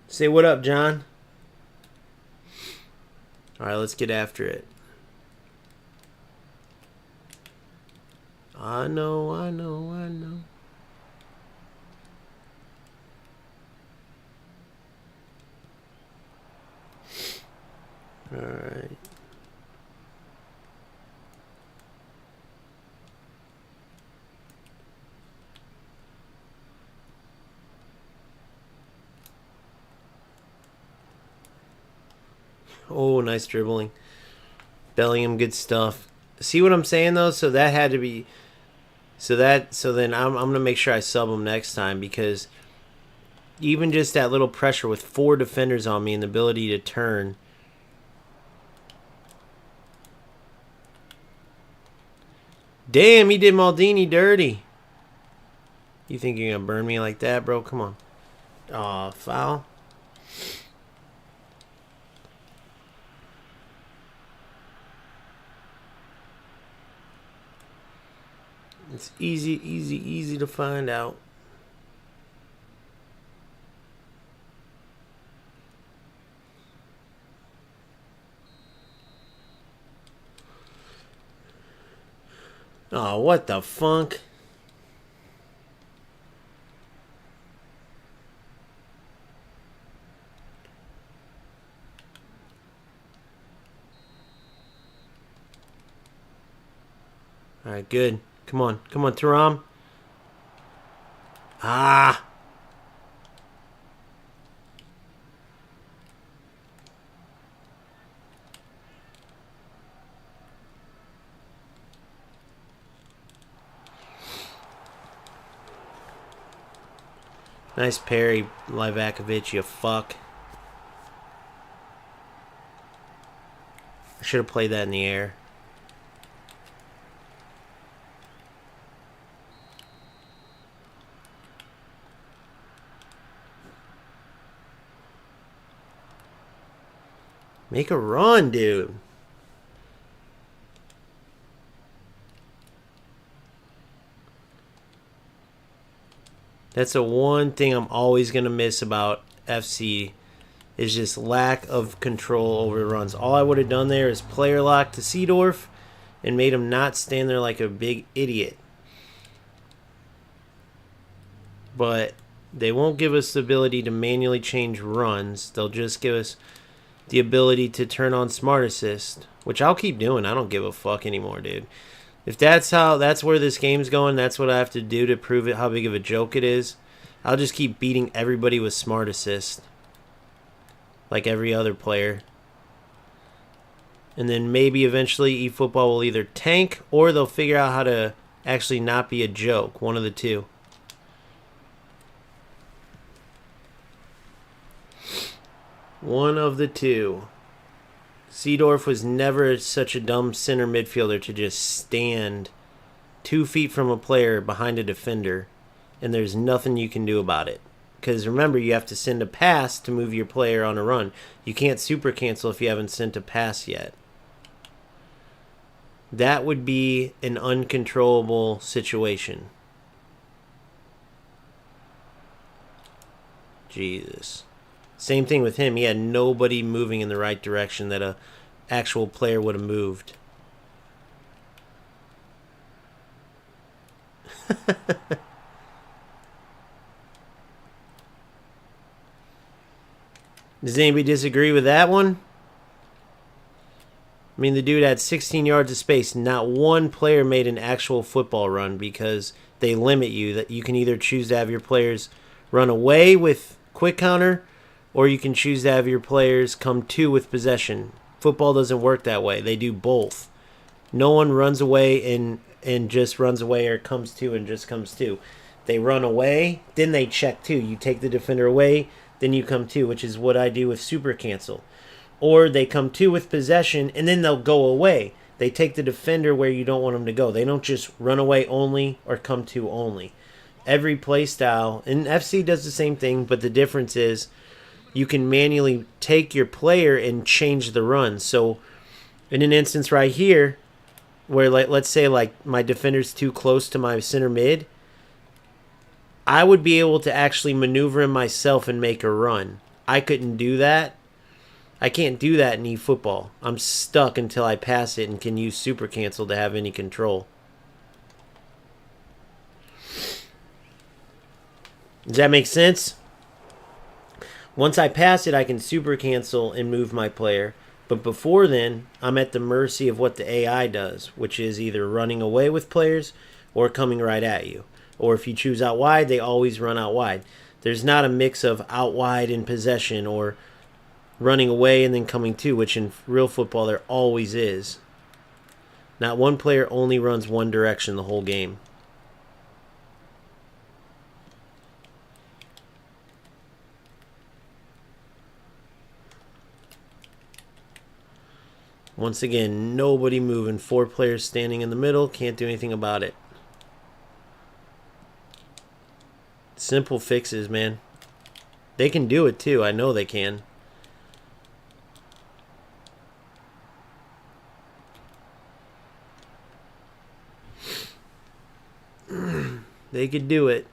A: Say what up, John. All right, let's get after it. I know. All right. Oh, nice dribbling. Bellingham, good stuff. See what I'm saying though? So that had to be. So then I'm gonna make sure I sub him next time, because even just that little pressure with 4 defenders on me and the ability to turn. Damn, he did Maldini dirty. You think you're gonna burn me like that, bro? Come on. Aw, foul. It's easy to find out. Oh, what the funk? All right, good. Come on, Thuram. Ah. Nice parry, Livakovic, you fuck. I should have played that in the air. Make a run, dude. That's the one thing I'm always going to miss about FC, is just lack of control over runs. All I would have done there is player lock to Seedorf and made him not stand there like a big idiot. But They won't give us the ability to manually change runs. They'll just give us the ability to turn on Smart Assist, which I'll keep doing. I don't give a fuck anymore, dude. If that's where this game's going, that's what I have to do to prove it how big of a joke it is. I'll just keep beating everybody with Smart Assist, like every other player. And then maybe eventually eFootball will either tank or they'll figure out how to actually not be a joke. One of the two. One of the two. Seedorf was never such a dumb center midfielder to just stand 2 feet from a player behind a defender, and there's nothing you can do about it. Because remember, you have to send a pass to move your player on a run. You can't super cancel if you haven't sent a pass yet. That would be an uncontrollable situation. Jesus. Same thing with him. He had nobody moving in the right direction that a actual player would have moved. Does anybody disagree with that one? I mean, the dude had 16 yards of space. Not one player made an actual football run because they limit you. That you can either choose to have your players run away with quick counter, or you can choose to have your players come to with possession. Football doesn't work that way. They do both. No one runs away and just runs away, or comes to and just comes to. They run away, then they check to. You take the defender away, then you come to, which is what I do with super cancel. Or they come to with possession, and then they'll go away. They take the defender where you don't want them to go. They don't just run away only or come to only. Every play style, and FC does the same thing, but the difference is you can manually take your player and change the run. So in an instance right here, where let's say my defender's too close to my center mid, I would be able to actually maneuver him myself and make a run. I couldn't do that. I can't do that in eFootball. I'm stuck until I pass it and can use super cancel to have any control. Does that make sense? Once I pass it, I can super cancel and move my player. But before then, I'm at the mercy of what the AI does, which is either running away with players or coming right at you. Or if you choose out wide, they always run out wide. There's not a mix of out wide in possession or running away and then coming to, which in real football there always is. Not one player only runs one direction the whole game. Once again, nobody moving. 4 players standing in the middle. Can't do anything about it. Simple fixes, man. They can do it too. I know they can. They could do it.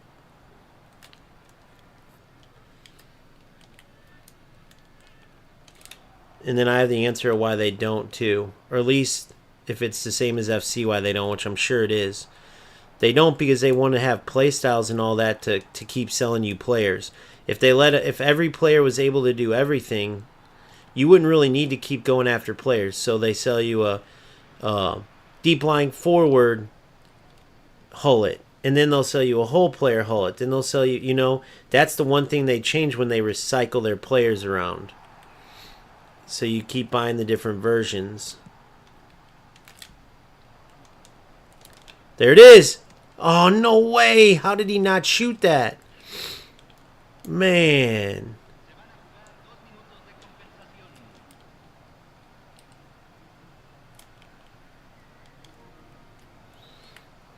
A: And then I have the answer of why they don't too. Or at least if it's the same as FC, why they don't, which I'm sure it is. They don't because they want to have play styles and all that to keep selling you players. If every player was able to do everything, you wouldn't really need to keep going after players. So they sell you a deep lying forward hullet. And then they'll sell you a whole player hullet. Then they'll sell you, that's the one thing they change when they recycle their players around. So you keep buying the different versions. There it is. Oh, no way. How did he not shoot that? Man.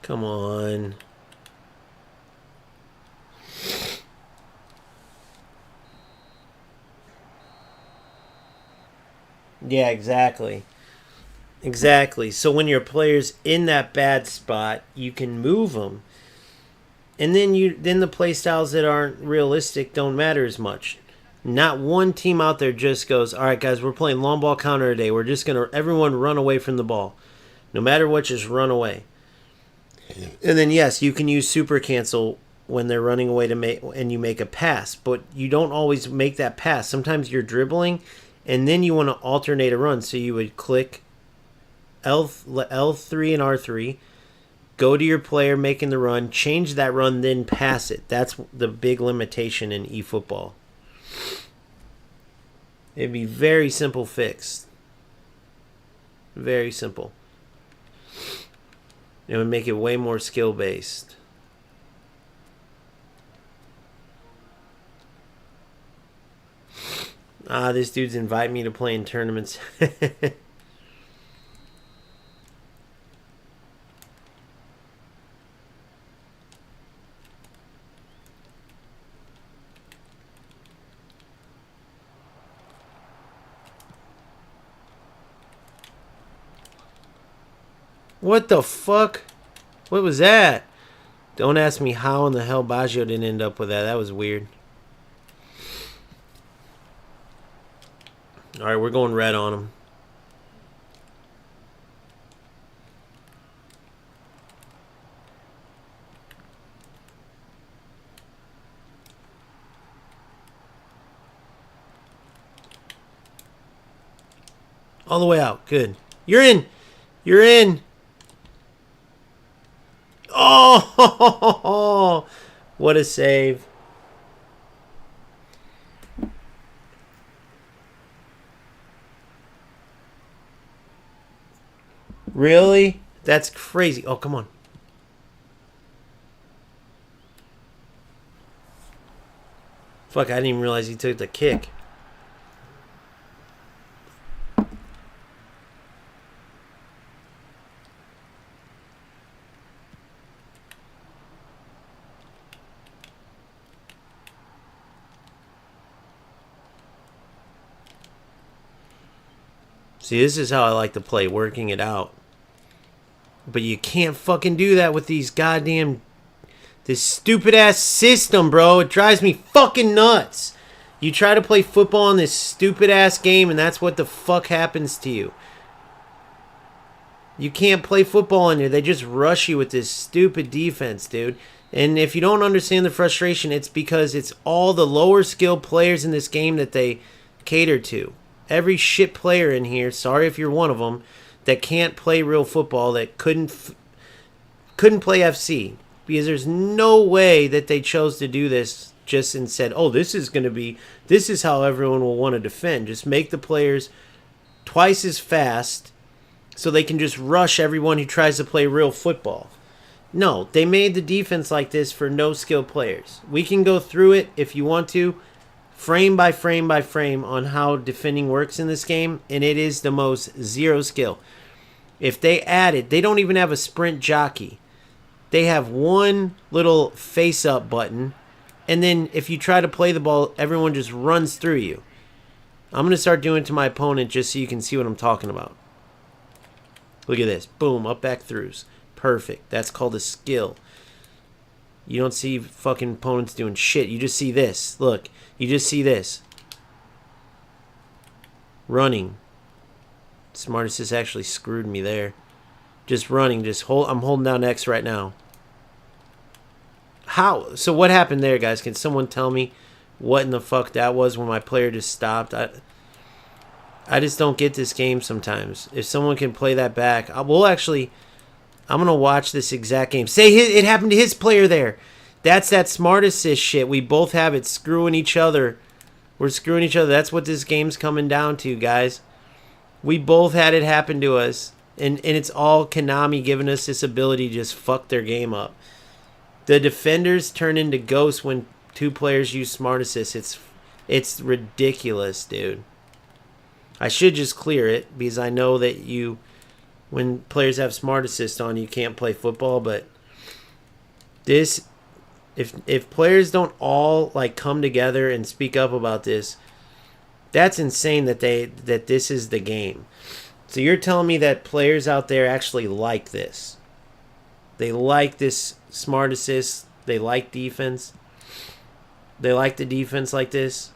A: Come on. Yeah, exactly. Exactly. So when your player's in that bad spot, you can move them. And then the play styles that aren't realistic don't matter as much. Not one team out there just goes, all right, guys, we're playing long ball counter today. We're just going to, everyone run away from the ball. No matter what, just run away. And then, yes, you can use super cancel when they're running away to make, and you make a pass, but you don't always make that pass. Sometimes you're dribbling, and then you want to alternate a run. So you would click L3 and R3, go to your player making the run, change that run, then pass it. That's the big limitation in eFootball. It'd be very simple fix. Very simple. It would make it way more skill based. This dude's inviting me to play in tournaments. What the fuck? What was that? Don't ask me how in the hell Baggio didn't end up with that. That was weird. Alright, we're going red on him. All the way out. Good. You're in. You're in. Oh, what a save. Really? That's crazy. Oh, come on. Fuck, I didn't even realize he took the kick. See, this is how I like to play, working it out. But you can't fucking do that with these goddamn... This stupid-ass system, bro. It drives me fucking nuts. You try to play football in this stupid-ass game, and that's what the fuck happens to you. You can't play football in here. They just rush you with this stupid defense, dude. And if you don't understand the frustration, it's because it's all the lower-skilled players in this game that they cater to. Every shit player in here, sorry if you're one of them, that can't play real football, that couldn't play FC. Because there's no way that they chose to do this just and said, oh, this is how everyone will want to defend. Just make the players twice as fast so they can just rush everyone who tries to play real football. No, they made the defense like this for no-skilled players. We can go through it if you want to, frame by frame by frame, on how defending works in this game, and it is the most zero skill. If they added, they don't even have a sprint jockey. They have one little face-up button, and then if you try to play the ball, everyone just runs through you. I'm going to start doing it to my opponent just so you can see what I'm talking about. Look at this. Boom, up back throughs. Perfect. That's called a skill. You don't see fucking opponents doing shit. You just see this. Look. You just see this. Running. Smart Assist actually screwed me there. Just running. I'm holding down X right now. How? So what happened there, guys? Can someone tell me what in the fuck that was when my player just stopped? I just don't get this game sometimes. If someone can play that back, I'm going to watch this exact game. Say it happened to his player there. That's that Smart Assist shit. We both have it screwing each other. We're screwing each other. That's what this game's coming down to, guys. We both had it happen to us. And it's all Konami giving us this ability to just fuck their game up. The defenders turn into ghosts when two players use Smart Assist. It's ridiculous, dude. I should just clear it because I know that when players have Smart Assist on, you can't play football. But this... If players don't all like come together and speak up about this, that's insane that this is the game. So you're telling me that players out there actually like this? They like this Smart Assist. They like defense. They like the defense like this.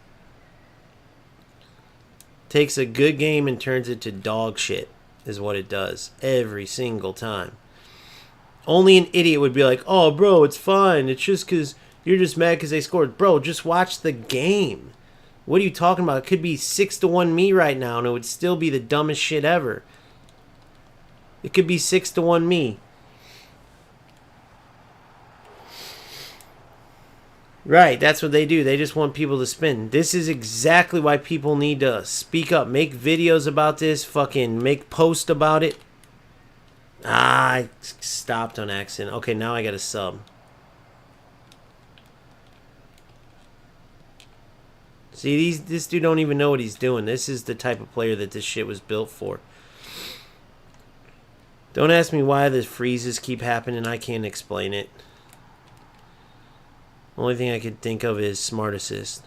A: Takes a good game and turns it to dog shit is what it does every single time. Only an idiot would be like, oh, bro, it's fine. It's just because you're just mad because they scored. Bro, just watch the game. What are you talking about? It could be 6-1 me right now, and it would still be the dumbest shit ever. It could be 6-1 me. Right, that's what they do. They just want people to spin. This is exactly why people need to speak up. Make videos about this. Fucking make posts about it. Ah, I stopped on accident. Okay, now I got a sub. See, this dude don't even know what he's doing. This is the type of player that this shit was built for. Don't ask me why the freezes keep happening. I can't explain it. Only thing I could think of is smart assist.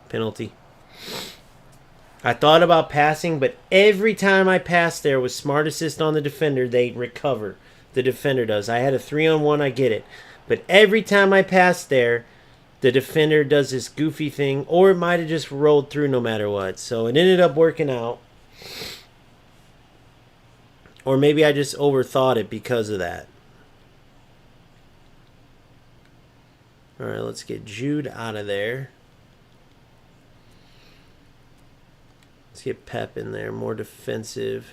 A: Penalty. I thought about passing, but every time I passed there with smart assist on the defender, they recover. The defender does. I had a 3-on-1, I get it. But every time I passed there, the defender does this goofy thing, or it might have just rolled through no matter what. So it ended up working out. Or maybe I just overthought it because of that. Alright, let's get Jude out of there. Let's get Pep in there, more defensive.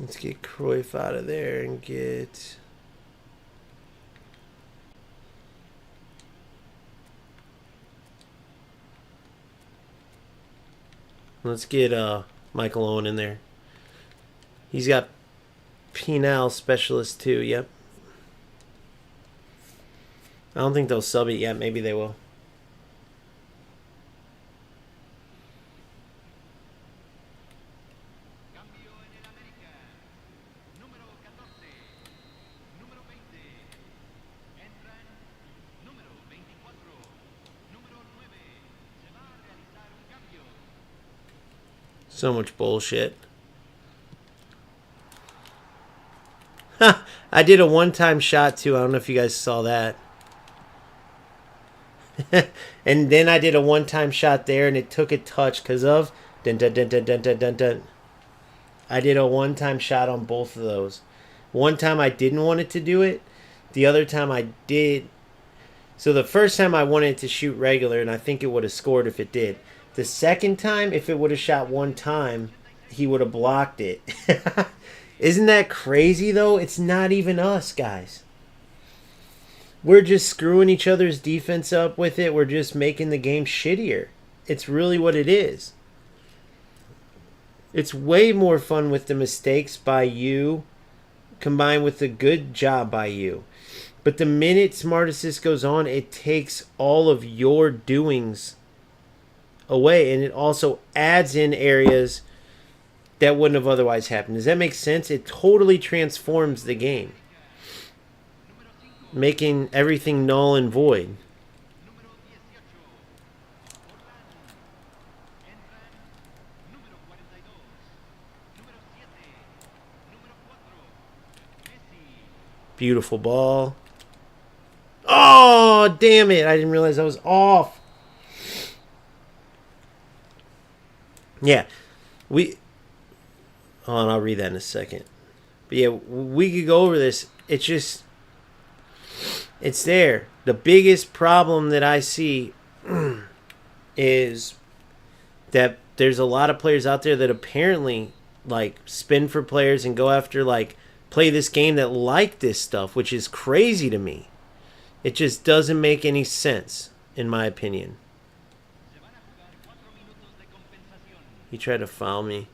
A: Let's get Cruyff out of there and get... Let's get Michael Owen in there. He's got penal specialist too, yep. I don't think they'll sub it yet. Maybe they will. So much bullshit. I did a one-time shot too. I don't know if you guys saw that. And then I did a one-time shot there, and it took a touch because of dun dun dun dun dun dun dun dun. I did a one-time shot on both of those. One time I didn't want it to do it. The other time I did. So the first time I wanted it to shoot regular, and I think it would have scored if it did. The second time, if it would have shot one time, he would have blocked it. Isn't that crazy, though? It's not even us, guys. We're just screwing each other's defense up with it. We're just making the game shittier. It's really what it is. It's way more fun with the mistakes by you combined with the good job by you. But the minute Smart Assist goes on, it takes all of your doings away, and it also adds in areas that wouldn't have otherwise happened. Does that make sense? It totally transforms the game, making everything null and void. Beautiful ball. Oh, damn it. I didn't realize I was off. Yeah. Hold on, I'll read that in a second. But yeah, we could go over this. It's just... It's there. The biggest problem that I see is that there's a lot of players out there that apparently like spin for players and go after like play this game that like this stuff, which is crazy to me. It just doesn't make any sense, in my opinion. He tried to foul me.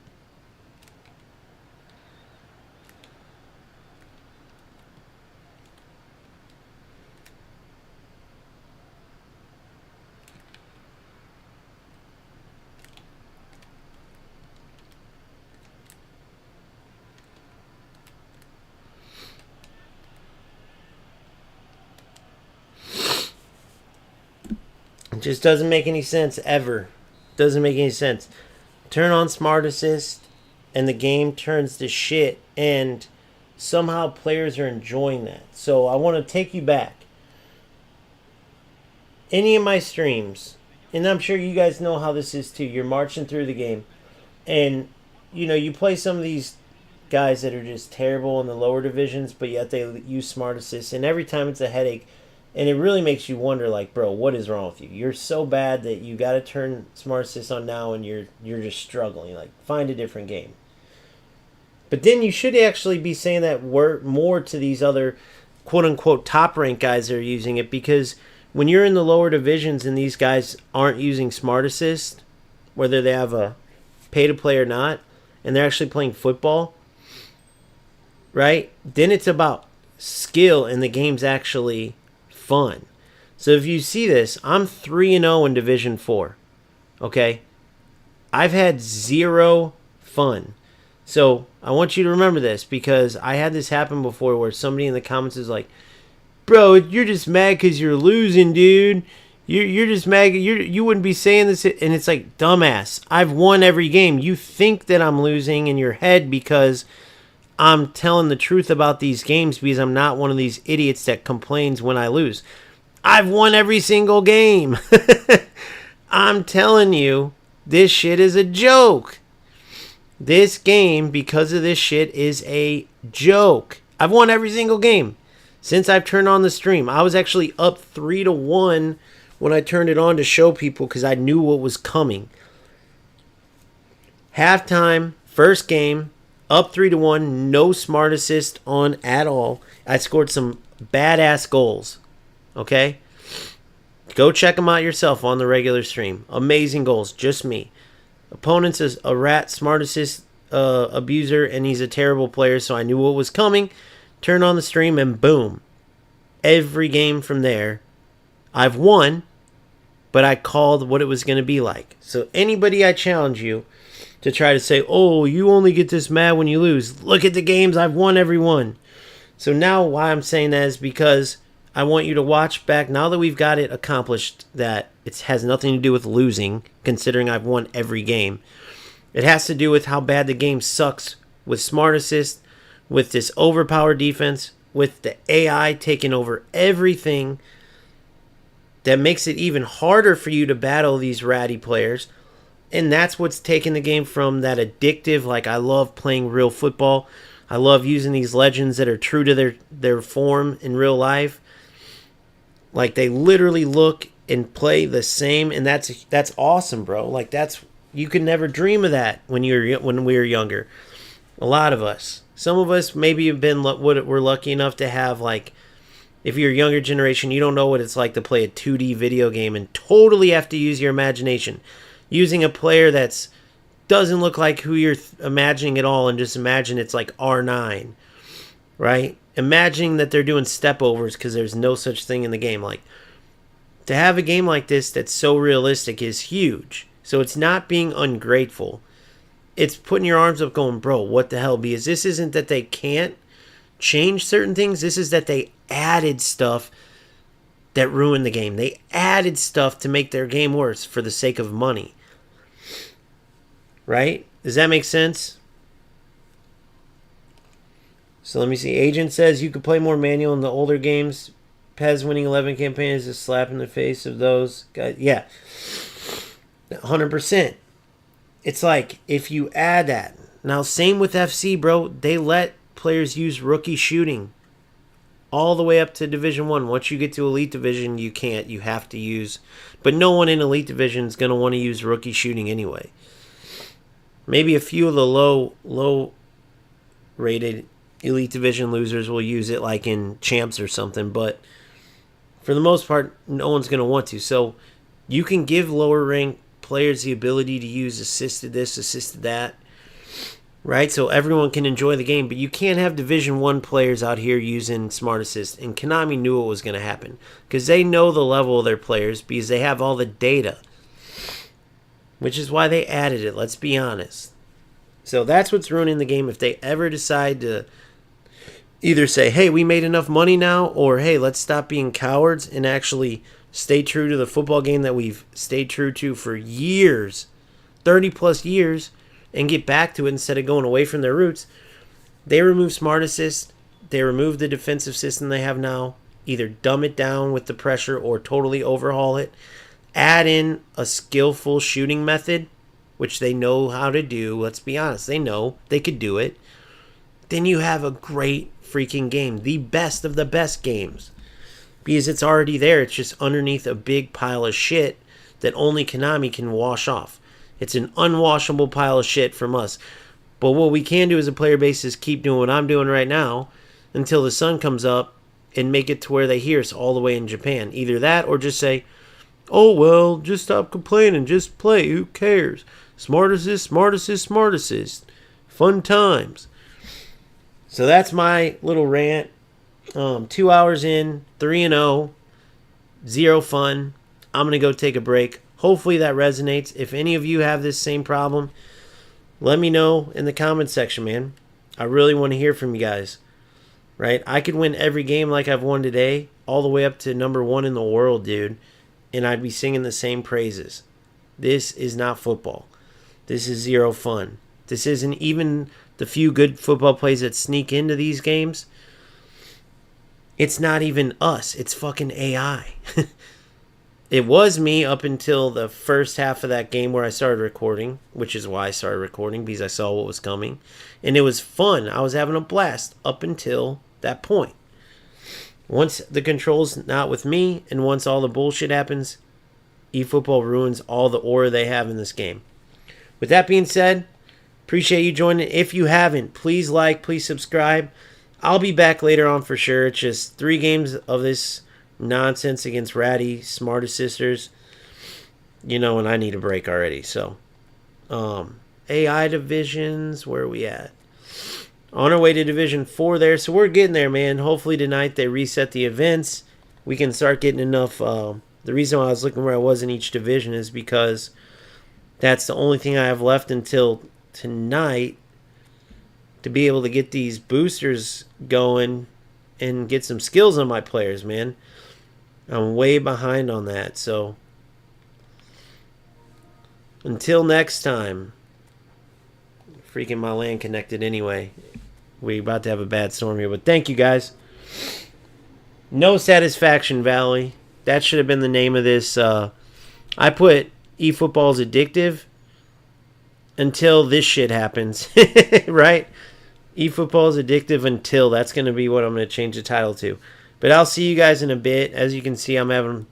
A: Just doesn't make any sense ever. Doesn't make any sense. Turn on Smart Assist and the game turns to shit, and somehow players are enjoying that. So I want to take you back. Any of my streams, and I'm sure you guys know how this is too. You're marching through the game, and you play some of these guys that are just terrible in the lower divisions, but yet they use Smart Assist, and every time it's a headache. And it really makes you wonder, like, bro, what is wrong with you? You're so bad that you got to turn Smart Assist on now, and you're just struggling. Like, find a different game. But then you should actually be saying that more to these other quote-unquote top-ranked guys that are using it, because when you're in the lower divisions and these guys aren't using Smart Assist, whether they have a pay-to-play or not, and they're actually playing football, right? Then it's about skill, and the game's actually fun. So if you see this, I'm 3-0 in Division 4. Okay? I've had 0 fun. So I want you to remember this, because I had this happen before where somebody in the comments is like, bro, you're just mad because you're losing, dude. You're just mad. You wouldn't be saying this. And it's like, dumbass, I've won every game. You think that I'm losing in your head because I'm telling the truth about these games, because I'm not one of these idiots that complains when I lose. I've won every single game. I'm telling you, this shit is a joke. This game, because of this shit, is a joke. I've won every single game since I've turned on the stream. I was actually up 3-1 when I turned it on to show people, because I knew what was coming. Halftime, first game, up 3-1, no Smart Assist on at all. I scored some badass goals. Okay? Go check them out yourself on the regular stream. Amazing goals, just me. Opponent's is a rat Smart Assist abuser, and he's a terrible player, so I knew what was coming. Turn on the stream, and boom. Every game from there, I've won, but I called what it was going to be like. So anybody, I challenge you to try to say, oh, you only get this mad when you lose. Look at the games. I've won every one. So now why I'm saying that is because I want you to watch back. Now that we've got it accomplished, that it has nothing to do with losing, considering I've won every game. It has to do with how bad the game sucks with Smart Assist, with this overpowered defense, with the AI taking over everything. That makes it even harder for you to battle these ratty players. And that's what's taken the game from that addictive, like, I love playing real football. I love using these legends that are true to their form in real life. Like, they literally look and play the same, and that's awesome, bro. Like, you could never dream of that when we were younger. A lot of us. Some of us maybe have been we're lucky enough to have, like, if you're a younger generation, you don't know what it's like to play a 2D video game and totally have to use your imagination. Using a player that's doesn't look like who you're imagining at all, and just imagine it's like R9, right? Imagining that they're doing step overs because there's no such thing in the game. Like, to have a game like this that's so realistic is huge. So it's not being ungrateful. It's putting your arms up going, bro, what the hell? Because this isn't that they can't change certain things. This is that they added stuff that ruined the game. They added stuff to make their game worse for the sake of money. Right? Does that make sense? So let me see. Agent says you could play more manual in the older games. Pez winning 11 campaigns is a slap in the face of those guys. Yeah. 100%. It's like, if you add that. Now, same with FC, bro. They let players use rookie shooting all the way up to Division 1. Once you get to Elite Division, you can't. You have to use. But no one in Elite Division is going to want to use rookie shooting anyway. Maybe a few of the low-rated Elite Division losers will use it, like in Champs or something. But for the most part, no one's going to want to. So you can give lower-ranked players the ability to use assisted this, assisted that. Right? So everyone can enjoy the game. But you can't have Division 1 players out here using Smart Assist. And Konami knew what was going to happen. Because they know the level of their players. Because they have all the data. Which is why they added it. Let's be honest. So that's what's ruining the game. If they ever decide to either say, hey, we made enough money now. Or, hey, let's stop being cowards and actually stay true to the football game that we've stayed true to for years, 30 plus years, and get back to it instead of going away from their roots. They remove smart assist. They remove the defensive system they have now. Either dumb it down with the pressure or totally overhaul it. Add in a skillful shooting method, which they know how to do. Let's be honest. They know they could do it. Then you have a great freaking game. The best of the best games. Because it's already there. It's just underneath a big pile of shit that only Konami can wash off. It's an unwashable pile of shit from us. But what we can do as a player base is keep doing what I'm doing right now until the sun comes up and make it to where they hear us all the way in Japan. Either that or just say, oh, well, just stop complaining. Just play. Who cares? Smart assist, smart assist, smart assist. Fun times. So that's my little rant. 2 hours in, 3-0, 0 fun. I'm going to go take a break. Hopefully that resonates. If any of you have this same problem, let me know in the comment section, man. I really want to hear from you guys. Right? I could win every game like I've won today, all the way up to number 1 in the world, dude. And I'd be singing the same praises. This is not football. This is 0 fun. This isn't even the few good football plays that sneak into these games. It's not even us. It's fucking AI. It was me up until the first half of that game where I started recording, which is why I started recording, because I saw what was coming. And it was fun. I was having a blast up until that point. Once the control's not with me, and once all the bullshit happens, eFootball ruins all the aura they have in this game. With that being said, appreciate you joining. If you haven't, please like, please subscribe. I'll be back later on for sure. It's just 3 games of this nonsense against ratty smart sisters. You know, and I need a break already. So, AI divisions, where are we at? On our way to Division 4 there. So we're getting there, man. Hopefully tonight they reset the events. We can start getting enough. The reason why I was looking where I was in each division is because that's the only thing I have left until tonight to be able to get these boosters going and get some skills on my players, man. I'm way behind on that. So until next time. Freaking my LAN connected anyway. We're about to have a bad storm here, but thank you guys. No Satisfaction Valley. That should have been the name of this. I put eFootball's Addictive until this shit happens. Right? eFootball's Addictive until. That's going to be what I'm going to change the title to. But I'll see you guys in a bit. As you can see, I'm having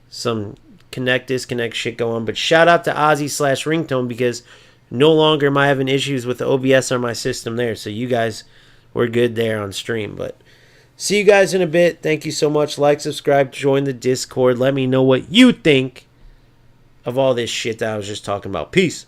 A: some connect-disconnect shit going on. But shout out to Ozzy/Ringtone because no longer am I having issues with the OBS on my system there. So you guys were good there on stream. But see you guys in a bit. Thank you so much. Like, subscribe, join the Discord. Let me know what you think of all this shit that I was just talking about. Peace.